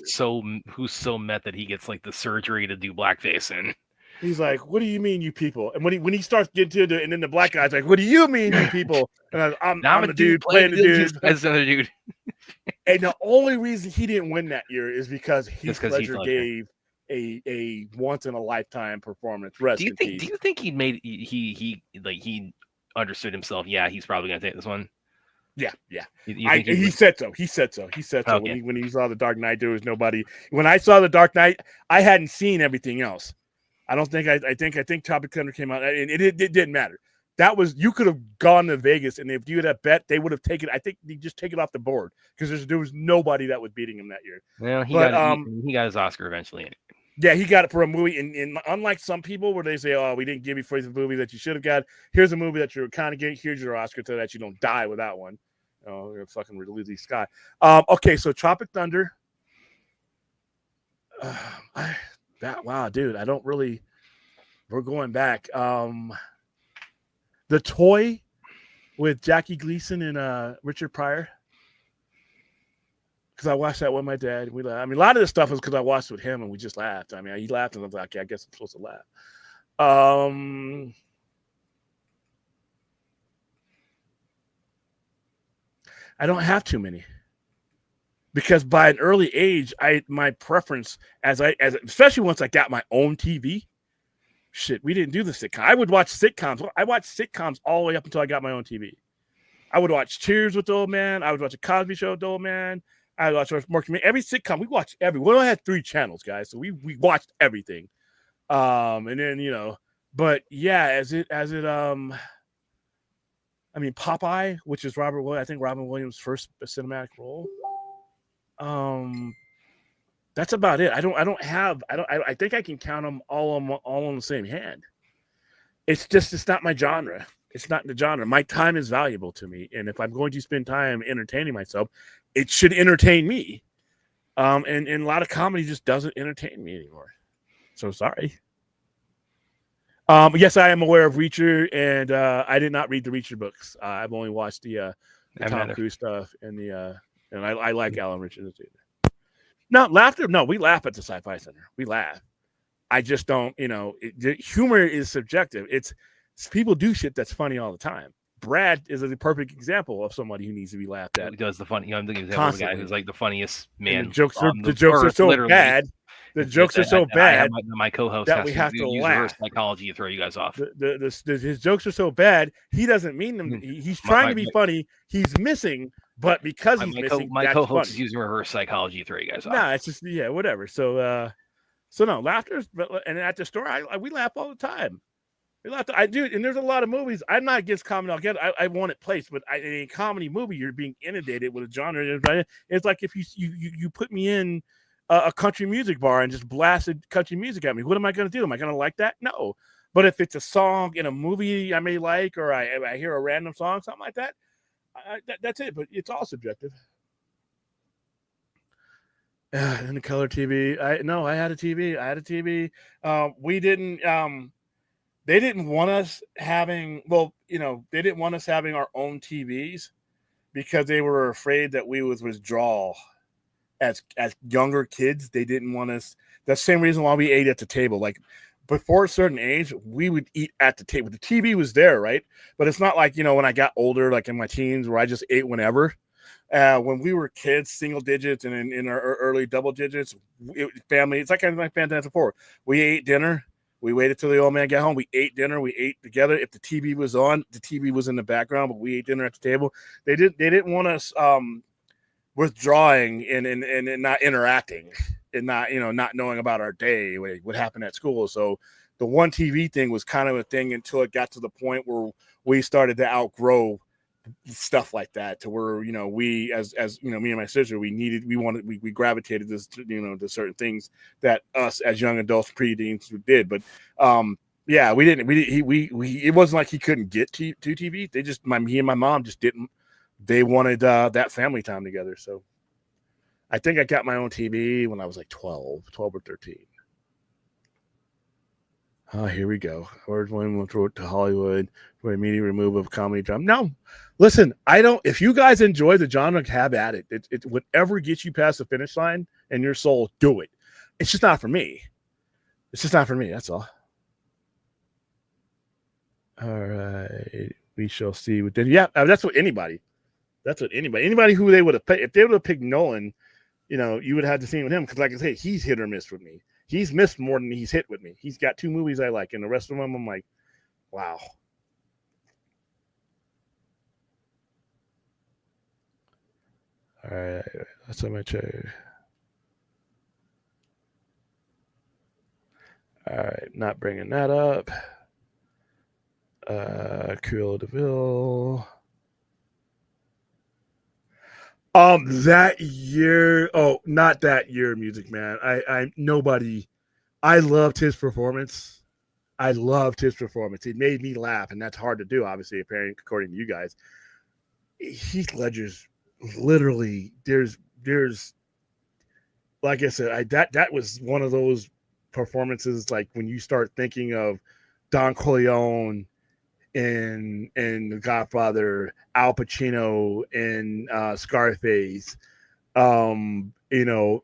S3: Who's so met that he gets like the surgery to do blackface in.
S2: He's like, "What do you mean, you people?" And when he starts getting to it, and then the black guy's like, "What do you mean, you people?" And I'm the dude playing the dude.
S3: As another dude.
S2: And the only reason he didn't win that year is because Heath Ledger gave a once in a lifetime performance. Do you
S3: think he understood himself? Yeah, he's probably gonna take this one.
S2: Yeah. He said so. He said so. Okay. When he saw The Dark Knight, there was nobody. When I saw The Dark Knight, I hadn't seen everything else. I think Tropic Thunder came out, and it didn't matter. You could have gone to Vegas, and if you had a bet, they would have taken. I think they just take it off the board, because there was nobody that was beating him that year.
S3: Well, he got his Oscar eventually.
S2: Yeah, he got it for a movie. And unlike some people where they say, "Oh, we didn't give you for the movie that you should have got," here's a movie that you're kind of getting. Here's your Oscar, so that you don't die with that one. Oh, you're fucking Ridley Scott. Okay, so Tropic Thunder. Wow, dude, I don't really. We're going back. The Toy with Jackie Gleason and Richard Pryor. Because I watched that with my dad. A lot of this stuff was because I watched it with him and we just laughed. I mean, he laughed and I was like, okay, I guess I'm supposed to laugh. I don't have too many. Because by an early age, my preference especially once I got my own TV. Shit, we didn't do the sitcom. I would watch sitcoms. I watched sitcoms all the way up until I got my own TV. I would watch Cheers with the old man. I would watch a Cosby Show with the old man. I would watch every sitcom. We watched we only had 3 channels, guys, so we watched everything. And then but yeah, Popeye, which is Robin Williams' first cinematic role. That's about it. I think I can count them all on the same hand. It's not my genre. It's not the genre. My time is valuable to me. And if I'm going to spend time entertaining myself, it should entertain me. And a lot of comedy just doesn't entertain me anymore. So sorry. Yes, I am aware of Reacher, and I did not read the Reacher books. I've only watched the Tom Cruise stuff and and I like Alan Richards. No, laughter. No, we laugh at the Sci-Fi Center. We laugh. I just don't. Humor is subjective. It's people do shit that's funny all the time. Brad is a perfect example of somebody who needs to be laughed at.
S3: Who does the funny? I'm thinking of the guy who's like the funniest man.
S2: And the jokes are so bad. The jokes are so bad.
S3: My co-host
S2: that we have to
S3: use
S2: laugh.
S3: reverse psychology to throw you guys off.
S2: His jokes are so bad. He doesn't mean them. He's trying to be funny. He's missing, but because he's missing,
S3: my co-host is using reverse psychology to throw you guys off.
S2: Nah, it's just whatever. So no, laughter. And at the store, we laugh all the time. We laugh. I do, and there's a lot of movies. I'm not against comedy. I want it placed, but in a comedy movie, you're being inundated with a genre. It's like if you put me in a country music bar and just blasted country music at me. What am I going to do? Am I going to like that? No. But if it's a song in a movie I may like, or I hear a random song, something like that, that's it. But it's all subjective. And the color TV. I had a TV. We didn't. They didn't want us having. Well, they didn't want us having our own TVs because they were afraid that we would withdraw. As younger kids, they didn't want us. That's the same reason why we ate at the table. Like before a certain age, we would eat at the table. The TV was there, right? But it's not like when I got older, like in my teens, where I just ate whenever. When we were kids, single digits, and in our early double digits, family. It's like Fantastic Four. We ate dinner. We waited till the old man got home. We ate dinner. We ate together. If the TV was on, the TV was in the background, but we ate dinner at the table. They didn't want us withdrawing and not interacting and not knowing about our day, what happened at school. So the one TV thing was kind of a thing until it got to the point where we started to outgrow stuff like that, to where we as me and my sister, we gravitated to certain things that us as young adults, preteens did. But we didn't. It wasn't like he couldn't get to TV. They just he and my mom just didn't. They wanted that family time together. So I think I got my own TV when I was like 12 or 13. Oh, here we go. Where's one to Hollywood for immediate removal of comedy drama? No, listen, I don't. If you guys enjoy the genre, have at it. It whatever gets you past the finish line and your soul, do it. It's just not for me. That's all. All right, we shall see. That's what anybody. Anybody who they would have picked, if they would have picked Nolan, you would have had to see with him, because like I say, he's hit or miss with me. He's missed more than he's hit with me. He's got 2 movies I like, and the rest of them I'm like, wow. All right, that's on my chair. All right, not bringing that up. Cruella de Vil. That year. Oh, not that year, Music Man. I loved his performance. It made me laugh, and that's hard to do, obviously, apparently, according to you guys. Heath Ledger's literally there's like I said, that was one of those performances, like when you start thinking of Don Corleone in The Godfather, Al Pacino in Scarface,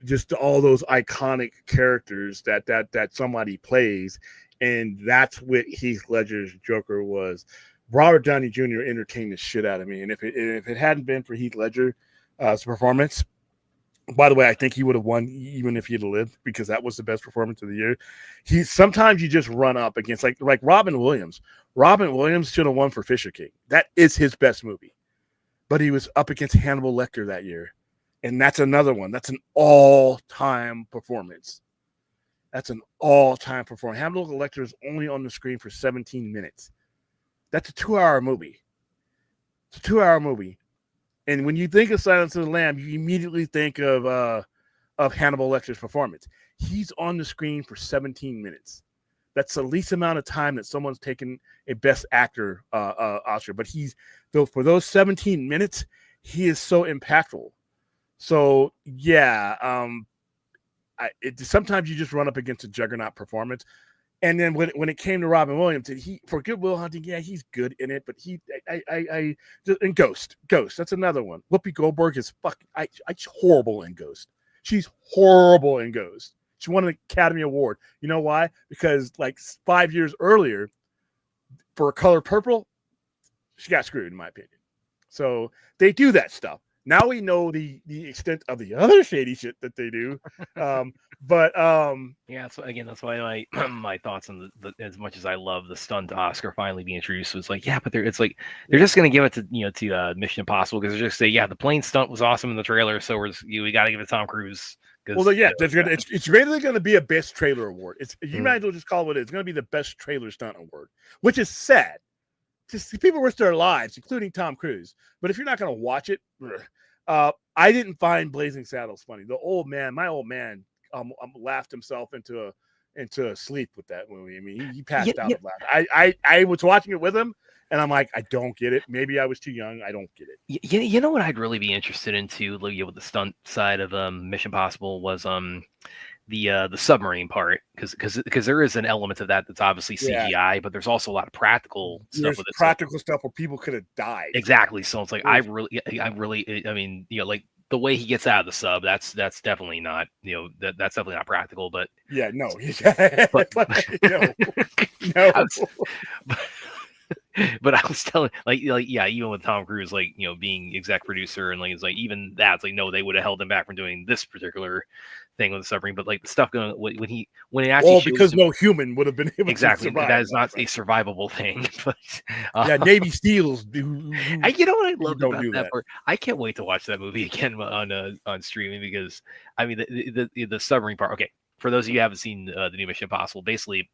S2: just all those iconic characters that somebody plays, and that's what Heath Ledger's Joker was. Robert Downey Jr. entertained the shit out of me, and if it hadn't been for Heath Ledger's performance, by the way, I think he would have won even if he'd lived, because that was the best performance of the year. Sometimes you just run up against like Robin Williams. Robin Williams should have won for Fisher King. That is his best movie, but he was up against Hannibal Lecter that year, and that's another one. That's an all-time performance. Hannibal Lecter is only on the screen for 17 minutes. That's a 2-hour movie. And when you think of Silence of the Lamb, you immediately think of Hannibal Lecter's performance. He's on the screen for 17 minutes. That's the least amount of time that someone's taken a Best Actor Oscar. But for those 17 minutes, he is so impactful. So yeah, sometimes you just run up against a juggernaut performance. And then when it came to Robin Williams, for Good Will Hunting, yeah, he's good in it, but and Ghost, that's another one. Whoopi Goldberg is she's horrible in Ghost. She's horrible in Ghost. She won an Academy Award. You know why? Because like 5 years earlier, for Color Purple, she got screwed, in my opinion. So they do that stuff. Now we know the extent of the other shady shit that they do.
S3: Yeah, so again, that's why my my thoughts on the as much as I love the stunt Oscar finally being introduced was like, yeah, but they're just gonna give it to Mission Impossible because they're just say, yeah, the plane stunt was awesome in the trailer, so we got to give it to Tom Cruise.
S2: Well, yeah, it's basically going to be a best trailer award. You might as well just call it. It's going to be the best trailer stunt award, which is sad. Just people risk their lives, including Tom Cruise. But if you're not going to watch it, I didn't find Blazing Saddles funny. My old man, laughed himself into a sleep with that movie. I mean, he passed out of laughter. I was watching it with him, and I'm like, I don't get it. Maybe I was too young. I don't get it.
S3: You know what I'd really be interested in too, with the stunt side of Mission Impossible was the submarine part because there is an element of that that's obviously CGI, but there's also a lot of practical stuff with it.
S2: Practical stuff where people could have died.
S3: Exactly. So it's like I mean, like the way he gets out of the sub, that's definitely not, that's definitely not practical. But
S2: yeah, no,
S3: but,
S2: no.
S3: But I was telling, yeah, even with Tom Cruise, being exec producer, and it's like even that's like, no, they would have held him back from doing this particular thing with the submarine. But like the stuff going when it actually
S2: because no human would have been able
S3: exactly
S2: to survive.
S3: That is not a survivable thing. But
S2: yeah, Navy SEALs do.
S3: You know what I love about that part? I can't wait to watch that movie again on streaming because I mean the submarine part. Okay, for those of you who haven't seen the new Mission Impossible, basically.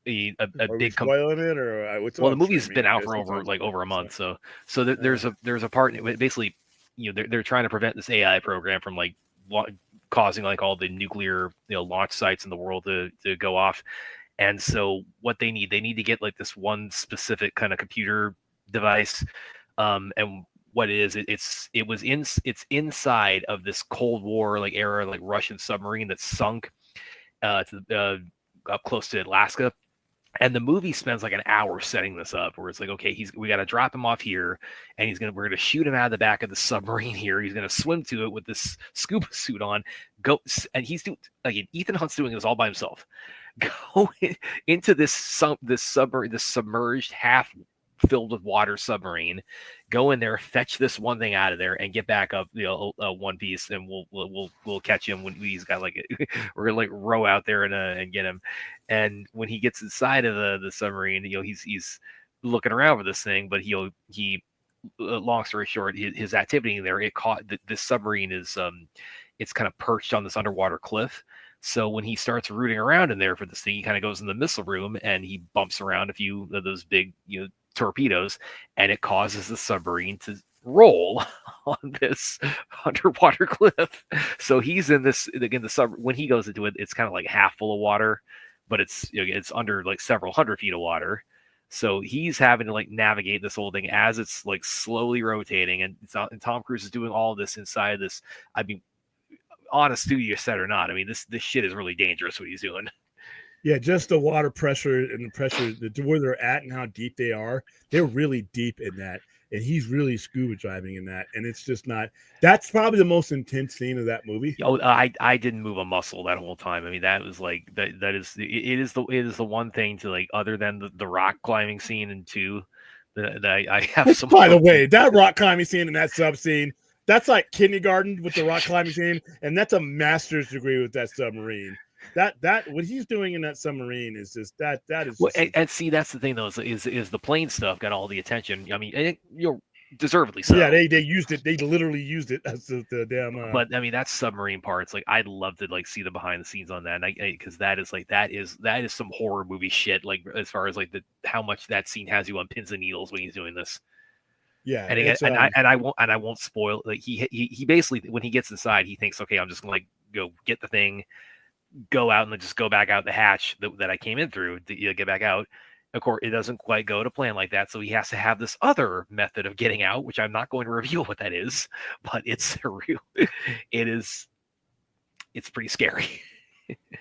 S3: A big
S2: spoiling it or
S3: the movie's been out for over a month, so there's a part basically they're trying to prevent this AI program from causing all the nuclear launch sites in the world to go off, and so what they need to get this one specific kind of computer device, and what it is it's inside of this Cold War era Russian submarine that's sunk up close to Alaska. And the movie spends an hour setting this up, where it's like, okay, we got to drop him off here, and we're gonna shoot him out of the back of the submarine here. He's gonna swim to it with this scuba suit on, and he's doing Ethan Hunt's doing this all by himself. Go into this submerged half filled with water submarine, go in there, fetch this one thing out of there, and get back up, one piece, and we'll catch him when he's got we're gonna row out there and get him. And when he gets inside of the submarine, he's looking around for this thing, but he long story short, his activity in there, this submarine is it's kind of perched on this underwater cliff. So when he starts rooting around in there for this thing, he kind of goes in the missile room and he bumps around a few of those big torpedoes, and it causes the submarine to roll on this underwater cliff. So he's in this again. When he goes into it, it's kind of half full of water, but it's under several hundred feet of water. So he's having to navigate this whole thing as it's slowly rotating, and Tom Cruise is doing all this inside of this. I mean, on a studio set or not, I mean this shit is really dangerous what he's doing.
S2: Yeah, just the water pressure and the pressure where they're at and how deep they are. They're really deep in that. And he's really scuba diving in that. And it's just not. That's probably the most intense scene of that movie.
S3: Oh, I didn't move a muscle that whole time. I mean, that was it is the one thing to other than the rock climbing scene in 2 that I have some.
S2: By the way, that rock climbing scene and that sub scene, that's like kindergarten with the rock climbing scene. And that's a master's degree with that submarine. That what he's doing in that submarine is just that is.
S3: Well, and see, that's the thing though is the plane stuff got all the attention. I mean, deservedly so.
S2: Yeah, they used it. They literally used it as the damn.
S3: But I mean, that submarine parts, I'd love to see the behind the scenes on that, because that is some horror movie shit. As far as how much that scene has you on pins and needles when he's doing this.
S2: Yeah,
S3: and again, I won't spoil. He basically, when he gets inside, he thinks, okay, I'm just gonna go get the thing, go out and just go back out the hatch that I came in through to get back out. Of course, it doesn't quite go to plan like that, so he has to have this other method of getting out, which I'm not going to reveal what that is, but it's a real. It's pretty scary.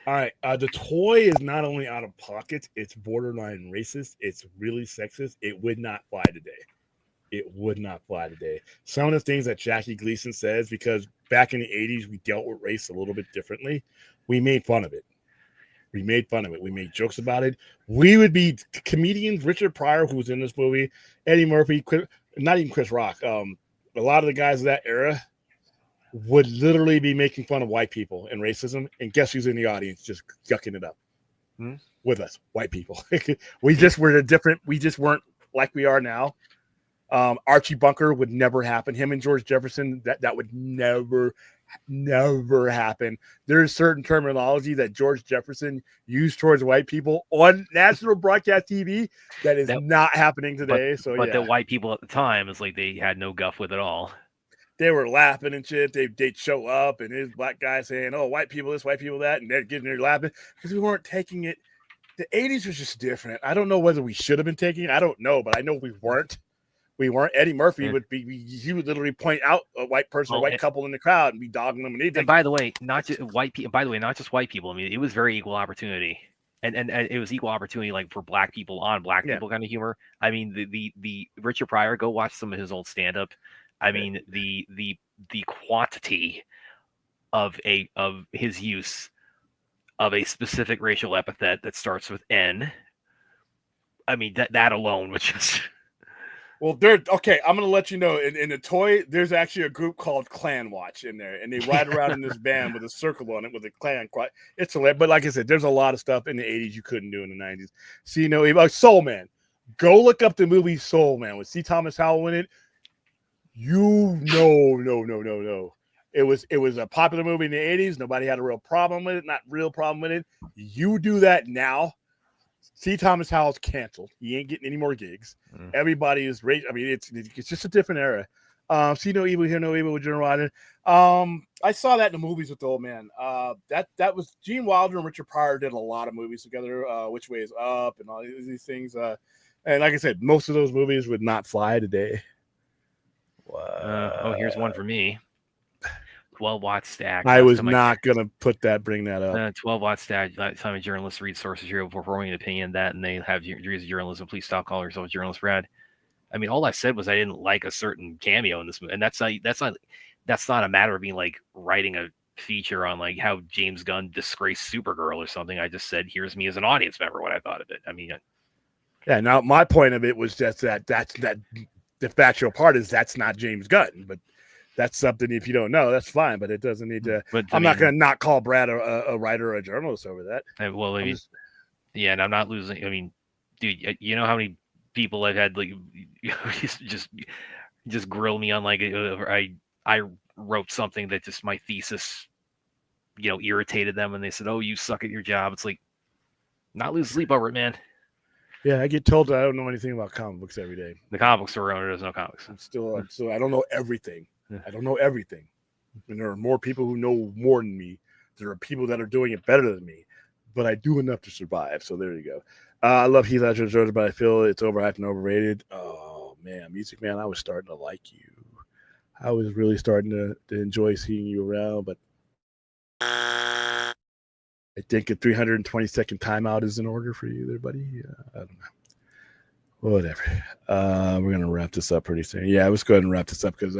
S2: All right. The toy is not only out of pocket, it's borderline racist. It's really sexist. It would not fly today. It would not fly today. Some of the things that Jackie Gleason says, because back in the 80s, we dealt with race a little bit differently. We made fun of it. We made jokes about it. We would be comedians, Richard Pryor, who was in this movie, Eddie Murphy, not even Chris Rock. A lot of the guys of that era would literally be making fun of white people and racism. And guess who's in the audience just yucking it up with us, white people. We just weren't like we are now. Archie Bunker would never happen. Him and George Jefferson, that would never happen. There's certain terminology that George Jefferson used towards white people on national broadcast TV that is not happening today.
S3: But the white people at the time, it's like they had no guff with it all.
S2: They were laughing and shit. They'd show up and his black guy saying, "Oh, white people this, white people that," and they're getting there laughing because we weren't taking it. The 80s was just different. I don't know whether we should have been taking it. I don't know, but I know we weren't. We weren't. Eddie Murphy he would literally point out a white person, a white couple in the crowd, and be dogging them.
S3: And by the way, not just white people. By the way, not just white people. I mean, it was very equal opportunity, and it was equal opportunity, like for black people on black people kind of humor. I mean, the Richard Pryor. Go watch some of his old stand up. I mean, the quantity of his use of a specific racial epithet that starts with N. I mean, that alone was just.
S2: Well, okay. I'm gonna let you know. In the toy, there's actually a group called Clan Watch in there, and they ride around in this band with a circle on it with a clan. It's hilarious. But like I said, there's a lot of stuff in the 80s you couldn't do in the 90s. See, Soul Man. Go look up the movie Soul Man with C. Thomas Howell in it. No. It was a popular movie in the 80s. Nobody had a real problem with it. Not real problem with it. You do that now. C. Thomas Howell's canceled. He ain't getting any more gigs. Everybody is I mean, it's just a different era. See No Evil, Hear No Evil with General Rodden. I saw that in the movies with the old man. That was Gene Wilder and Richard Pryor did a lot of movies together. Which Way Is Up and all these things. And like I said, most of those movies would not fly today.
S3: Here's one for me. 12-watt stack.
S2: I was not going to bring that up.
S3: 12-watt stack. Last time a journalist reads sources here before forming an opinion that, and they have degrees of journalism. Please stop calling yourself a journalist, Brad. I mean, all I said was I didn't like a certain cameo in this movie, and that's not a matter of being like writing a feature on like how James Gunn disgraced Supergirl or something. I just said, here's me as an audience member what I thought of it. I mean,
S2: yeah. Now my point of it was just that's the factual part is that's not James Gunn, but. That's something if you don't know, that's fine, but it doesn't need to. I'm not going to not call Brad a writer or a journalist over that.
S3: Well, I mean, and I'm not losing. I mean, dude, you know how many people I've had like just grill me on like I wrote something that just my thesis, irritated them, and they said, "Oh, you suck at your job." It's like not lose sleep over it, man.
S2: Yeah, I get told that I don't know anything about comic books every day.
S3: The comic book store owner doesn't know comics.
S2: I don't know everything. I don't know everything. And there are more people who know more than me. There are people that are doing it better than me. But I do enough to survive. So there you go. I love Heath Ledger, Georgia, but I feel it's overhyped and overrated. Oh, man. Music Man, I was starting to like you. I was really starting to enjoy seeing you around. But I think a 320-second timeout is in order for you there, buddy. I don't know. Whatever. We're going to wrap this up pretty soon. Yeah, let's go ahead and wrap this up because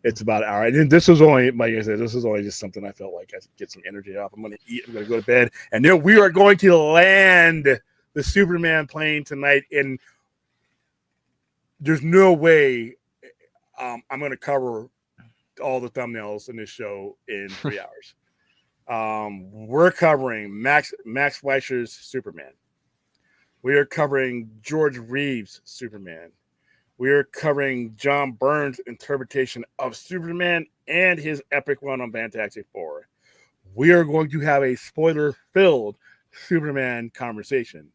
S2: it's about an hour. And this was only, like I said, this was only just something I felt like I could get some energy off. I'm going to eat. I'm going to go to bed. And then we are going to land the Superman plane tonight. And there's no way I'm going to cover all the thumbnails in this show in 3 hours. We're covering Max Fleischer's Superman. We are covering George Reeves' Superman. We are covering John Byrne's interpretation of Superman and his epic run on Fantastic Four. We are going to have a spoiler-filled Superman conversation.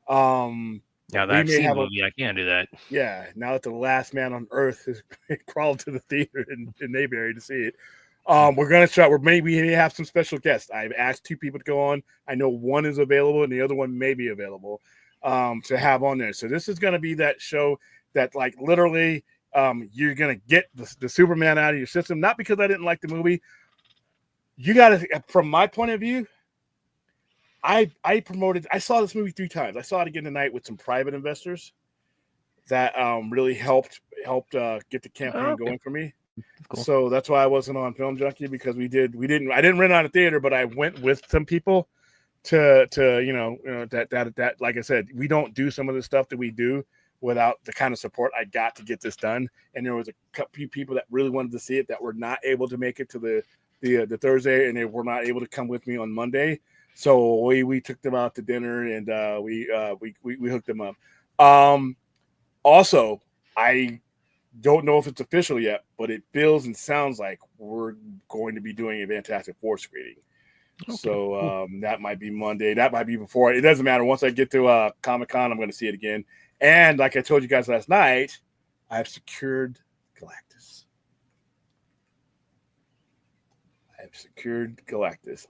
S3: Now that I've seen the movie, I can't do that.
S2: Yeah, now that the last man on Earth has crawled to the theater in Mayberry to see it. We're going to try. We may have some special guests. I've asked 2 people to go on. I know one is available and the other one may be available. to have on there. So this is going to be that show that like literally you're going to get the Superman out of your system. Not because I didn't like the movie. You got to, from my point of view, I saw this movie 3 times. I saw it again tonight with some private investors that really helped get the campaign going for me. Cool. So that's why I wasn't on Film Junkie, because I didn't rent out a theater, but I went with some people to that like I said, we don't do some of the stuff that we do without the kind of support I got to get this done. And there was a few people that really wanted to see it that were not able to make it to the Thursday, and they were not able to come with me on Monday. So we took them out to dinner, and we hooked them up. Also, I don't know if it's official yet, but it feels and sounds like we're going to be doing a Fantastic Four screening. Okay. So that might be Monday. That might be before. It doesn't matter. Once I get to Comic-Con, I'm going to see it again. And like I told you guys last night, I've secured Galactus.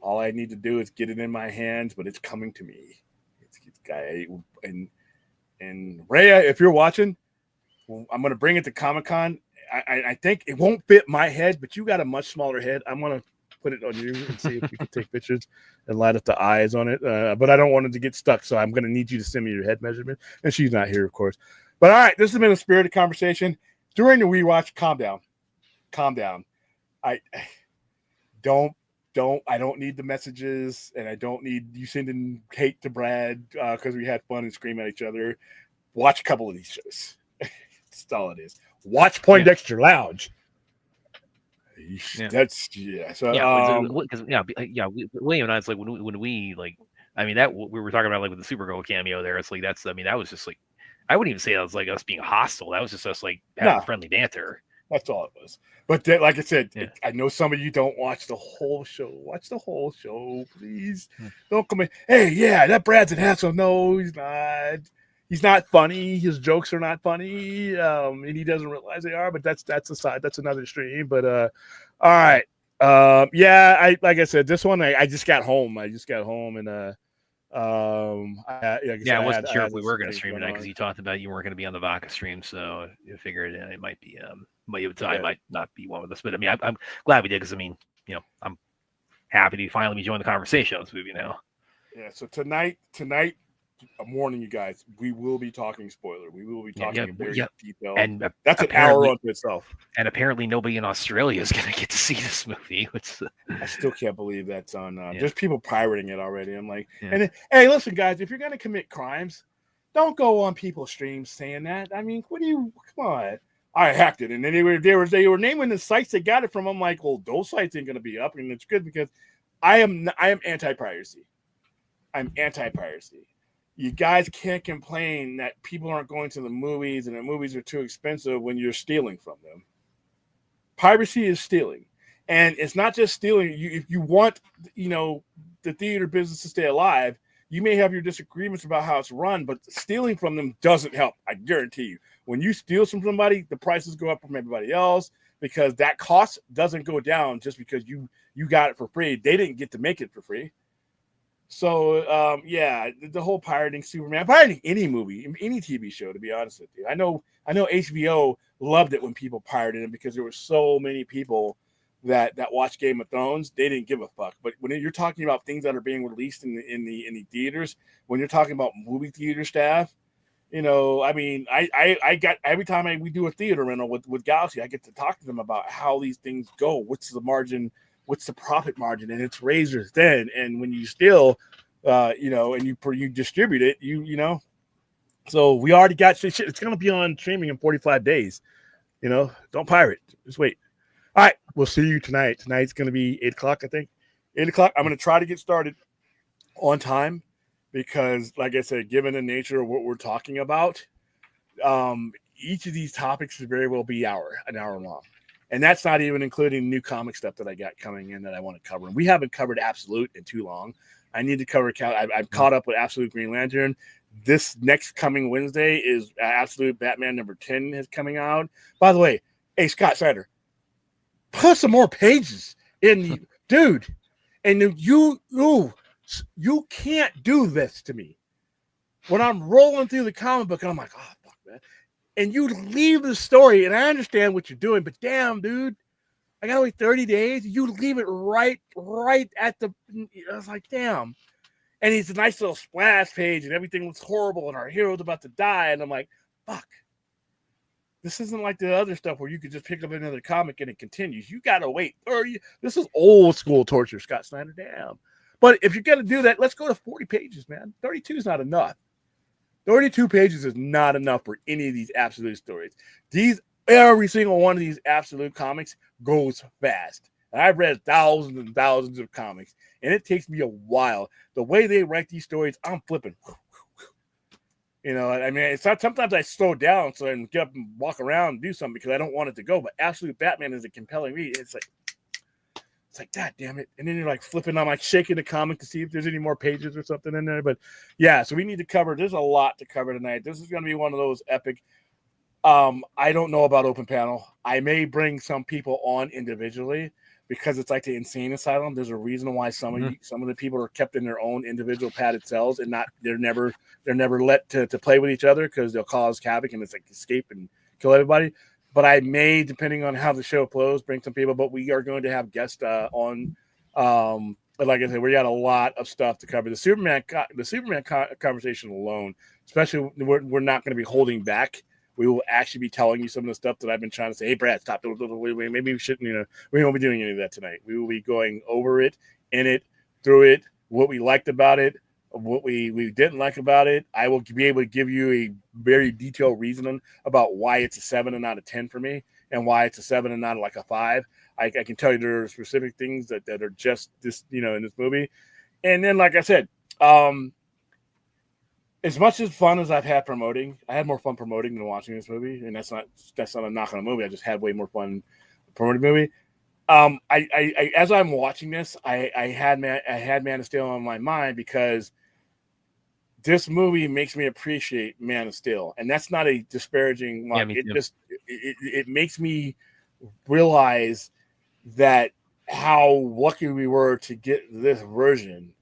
S2: All I need to do is get it in my hands, but it's coming to me. And Rhea, if you're watching, I'm going to bring it to Comic-Con. I think it won't fit my head, but you got a much smaller head. I'm going to put it on you and see if we can take pictures and light up the eyes on it. But I don't want it to get stuck, so I'm going to need you to send me your head measurement. And she's not here, of course. But all right, this has been a spirited conversation. During the rewatch, calm down. I don't need the messages, and I don't need you sending hate to Brad because we had fun and scream at each other. Watch a couple of these shows. That's all it is. Watch Poindexter Lounge.
S3: Yeah.
S2: So
S3: William and I, it's like when we like, I mean, that we were talking about like with the Supergirl cameo there. It's like that was just like, I wouldn't even say that was like us being hostile. That was just us like having friendly banter.
S2: That's all it was. But like I said, I know some of you don't watch the whole show. Watch the whole show, please. Don't come in. Hey, yeah, that Brad's an asshole. No, he's not. He's not funny. His jokes are not funny, and he doesn't realize they are. But that's aside. That's another stream. But all right, like I said, this one I just got home. And
S3: I wasn't sure if we were going to stream tonight because you talked about you weren't going to be on the Vodka stream, so you figured it might be. I might not be one with us, but I mean, I'm glad we did because I mean, I'm happy to finally be joining the conversation on this movie now.
S2: Yeah. So tonight. I'm warning you guys, we will be talking spoiler. We will be talking in very detail. And that's an hour unto itself.
S3: And apparently nobody in Australia is going to get to see this movie.
S2: I still can't believe that's on. There's people pirating it already. I'm like, and hey, listen, guys, if you're going to commit crimes, don't go on people's streams saying that. I mean, come on. I hacked it. And then they were naming the sites they got it from. I'm like, well, those sites ain't going to be up. And it's good because I am anti-piracy. I'm anti-piracy. You guys can't complain that people aren't going to the movies and the movies are too expensive when you're stealing from them. Piracy is stealing. And it's not just stealing. If you want, the theater business to stay alive, you may have your disagreements about how it's run, but stealing from them doesn't help. I guarantee you. When you steal from somebody, the prices go up from everybody else because that cost doesn't go down just because you got it for free. They didn't get to make it for free. So, the whole pirating Superman, pirating any movie, any TV show, to be honest with you. I know HBO loved it when people pirated it because there were so many people that watched Game of Thrones. They didn't give a fuck. But when you're talking about things that are being released in the theaters, when you're talking about movie theater staff, I mean, I got every time we do a theater rental with Galaxy, I get to talk to them about how these things go. What's the margin? What's the profit margin? And it's razor thin. And when you steal, and you distribute it, So we already got shit. It's going to be on streaming in 45 days. Don't pirate. Just wait. All right. We'll see you tonight. Tonight's going to be 8 o'clock, I think. 8 o'clock. I'm going to try to get started on time because, like I said, given the nature of what we're talking about, each of these topics could very well be an hour long. And that's not even including new comic stuff that I got coming in that I want to cover. And we haven't covered Absolute in too long. I need to cover. I've caught up with Absolute Green Lantern. This next coming Wednesday is Absolute Batman number 10 is coming out. By the way, hey, Scott Snyder, put some more pages in the dude. And you can't do this to me. when I'm rolling through the comic book and I'm like, oh fuck, man. And you leave the story, and I understand what you're doing, but damn, dude, I gotta wait 30 days. You leave it right at the. I was like, damn. And it's a nice little splash page, and everything looks horrible, and our hero's about to die. And I'm like, fuck. This isn't like the other stuff where you could just pick up another comic and it continues. You gotta wait 30. This is old school torture, Scott Snyder. Damn. But if you're gonna do that, let's go to 40 pages, man. 32 is not enough. 32 pages is not enough for any of these absolute stories. Every single one of these absolute comics goes fast. And I've read thousands and thousands of comics, and it takes me a while. The way they write these stories, I'm flipping. You know, I mean, it's not, sometimes I slow down so I can get up and walk around and do something because I don't want it to go. But Absolute Batman is a compelling read. It's like, God damn it. And then you're like flipping, I'm like shaking the comic to see if there's any more pages or something in there. But yeah, so we need to cover, there's a lot to cover tonight. This is going to be one of those epic. I don't know about open panel. I may bring some people on individually because it's like the insane asylum. There's a reason why some of the people are kept in their own individual padded cells and they're never let to play with each other because they'll cause havoc and it's like escape and kill everybody. But I may, depending on how the show flows, bring some people. But we are going to have guests on. But like I said, we got a lot of stuff to cover. The Superman conversation alone, especially, we're not going to be holding back. We will actually be telling you some of the stuff that I've been trying to say. Hey, Brad, stop. Maybe we shouldn't. We won't be doing any of that tonight. We will be going over it, in it, through it, what we liked about it, what we didn't like about it. I will be able to give you a very detailed reasoning about why it's a 7 and not a 10 for me, and why it's a 7 and not like a 5. I can tell you there are specific things that are just this, in this movie. And then, like I said, as much as fun as I've had promoting, I had more fun promoting than watching this movie, and that's not a knock on the movie. I just had way more fun promoting the movie. I as I'm watching this, I had Man of Steel on my mind because this movie makes me appreciate Man of Steel, and that's not a disparaging mark.
S3: Yeah,
S2: It makes me realize that how lucky we were to get this version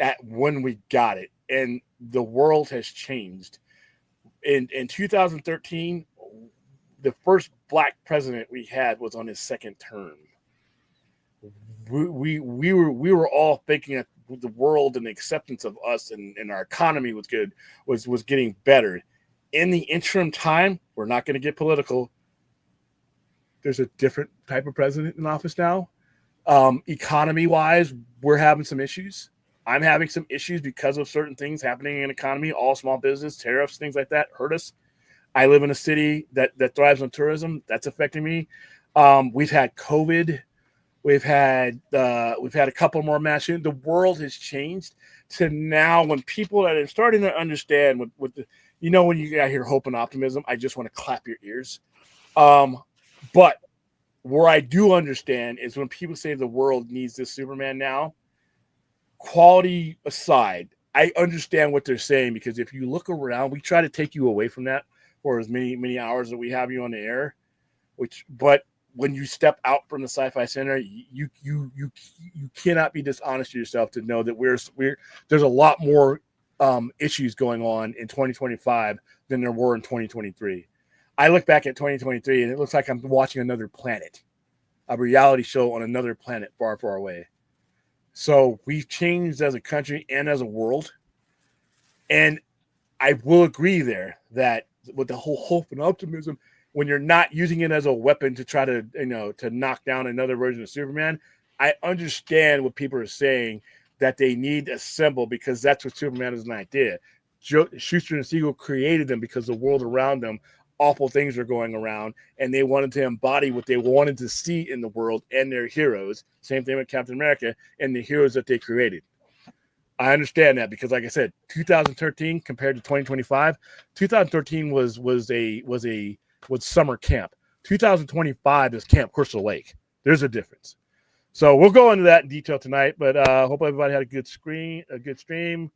S2: at when we got it. And the world has changed. In 2013, the first black president we had was on his second term. We were all thinking that the world and the acceptance of us and our economy was good, was getting better. In the interim time, we're not going to get political. There's a different type of president in office now. Economy wise, we're having some issues. I'm having some issues because of certain things happening in the economy. All small business, tariffs, things like that hurt us. I live in a city that thrives on tourism. That's affecting me. We've had COVID. We've had a couple more mass shootings. The world has changed to now when people are starting to understand with the, when you got hear hope and optimism, I just want to clap your ears. But where I do understand is when people say the world needs this Superman now. Quality aside, I understand what they're saying because if you look around, we try to take you away from that for as many hours that we have you on the air. But when you step out from the Sci-Fi Center, you cannot be dishonest to yourself to know that there's a lot more issues going on in 2025 than there were in 2023. I look back at 2023 and it looks like I'm watching another planet, a reality show on another planet far, far away. So we've changed as a country and as a world. And I will agree there that with the whole hope and optimism, when you're not using it as a weapon to try to, to knock down another version of Superman, I understand what people are saying that they need to assemble because that's what Superman is an idea. Schuster and Siegel created them because the world around them, awful things are going around, and they wanted to embody what they wanted to see in the world and their heroes. Same thing with Captain America and the heroes that they created. I understand that because, like I said, 2013 compared to 2025, 2013 was summer camp. 2025 is Camp Crystal Lake. There's a difference. So we'll go into that in detail tonight. But hope everybody had a good stream. Thanks for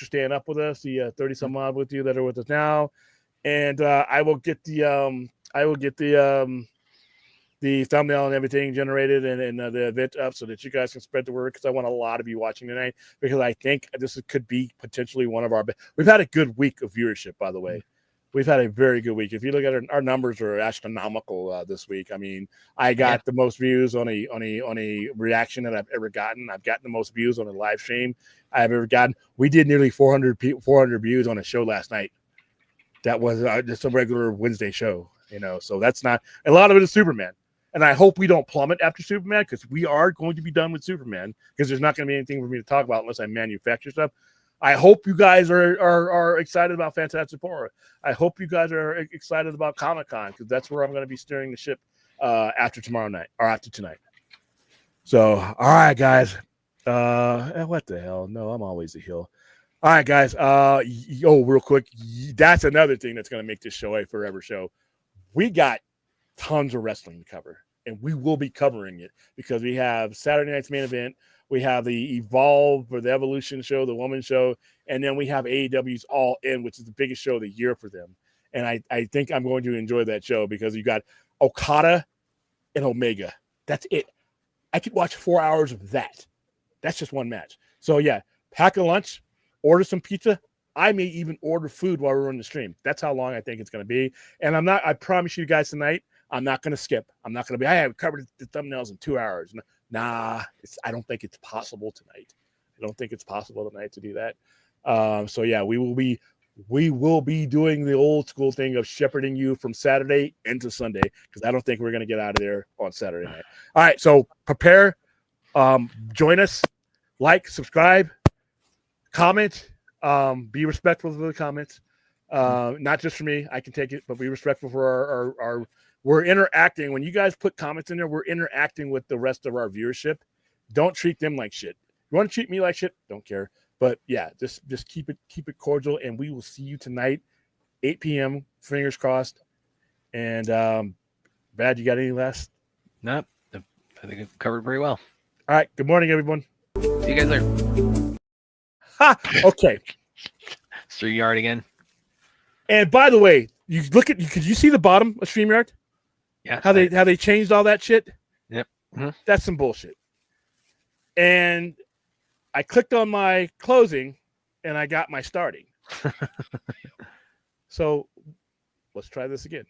S2: staying up with us. The 30 some odd with you that are with us now. And I will get the the thumbnail and everything generated and the event up so that you guys can spread the word, because I want a lot of you watching tonight, because I think this could be potentially one of our best. We've had a good week of viewership, by the way. We've had a very good week. If you look at our numbers are astronomical this week. I mean, I got the most views on a reaction that I've ever gotten. I've gotten the most views on a live stream I've ever gotten. We did nearly 400 views on a show last night. That was just a regular Wednesday show, so that's not a lot of it is Superman. And I hope we don't plummet after Superman, because we are going to be done with Superman, because there's not going to be anything for me to talk about unless I manufacture stuff. I hope you guys are excited about Fantastic Four. I hope you guys are excited about Comic-Con, because that's where I'm going to be steering the ship after tomorrow night or after tonight. So, all right, guys. What the hell? No, I'm always a heel. All right, guys. Real quick. That's another thing that's going to make this show a forever show. We got tons of wrestling to cover, and we will be covering it, because we have Saturday night's main event. We have the Evolve or the Evolution show, the Woman show, and then we have AEW's All In, which is the biggest show of the year for them. And I think I'm going to enjoy that show, because you got Okada and Omega. That's it. I could watch 4 hours of that. That's just one match. So, yeah, pack a lunch, order some pizza. I may even order food while we're on the stream. That's how long I think it's going to be. And I promise you guys tonight, I'm not going to skip. I'm not going to I have covered the thumbnails in 2 hours. Nah, I don't think it's possible tonight. I don't think it's possible tonight to do that. So yeah, we will be doing the old school thing of shepherding you from Saturday into Sunday, because I don't think we're going to get out of there on Saturday night. All right, so prepare. Join us. Like, subscribe, comment. Be respectful of the comments. Not just for me, I can take it, but be respectful for our we're interacting. When you guys put comments in there, we're interacting with the rest of our viewership. Don't treat them like shit. You want to treat me like shit? Don't care. But yeah, just keep it cordial, and we will see you tonight, 8 p.m. Fingers crossed. And Brad, you got any last?
S3: Nope. I think it's covered very well.
S2: All right. Good morning, everyone.
S3: See you guys later.
S2: Ha! Okay.
S3: StreamYard again.
S2: And by the way, could you see the bottom of StreamYard?
S3: Yeah.
S2: How they changed all that shit?
S3: Yep. Mm-hmm.
S2: That's some bullshit. And I clicked on my closing, and I got my starting. So let's try this again.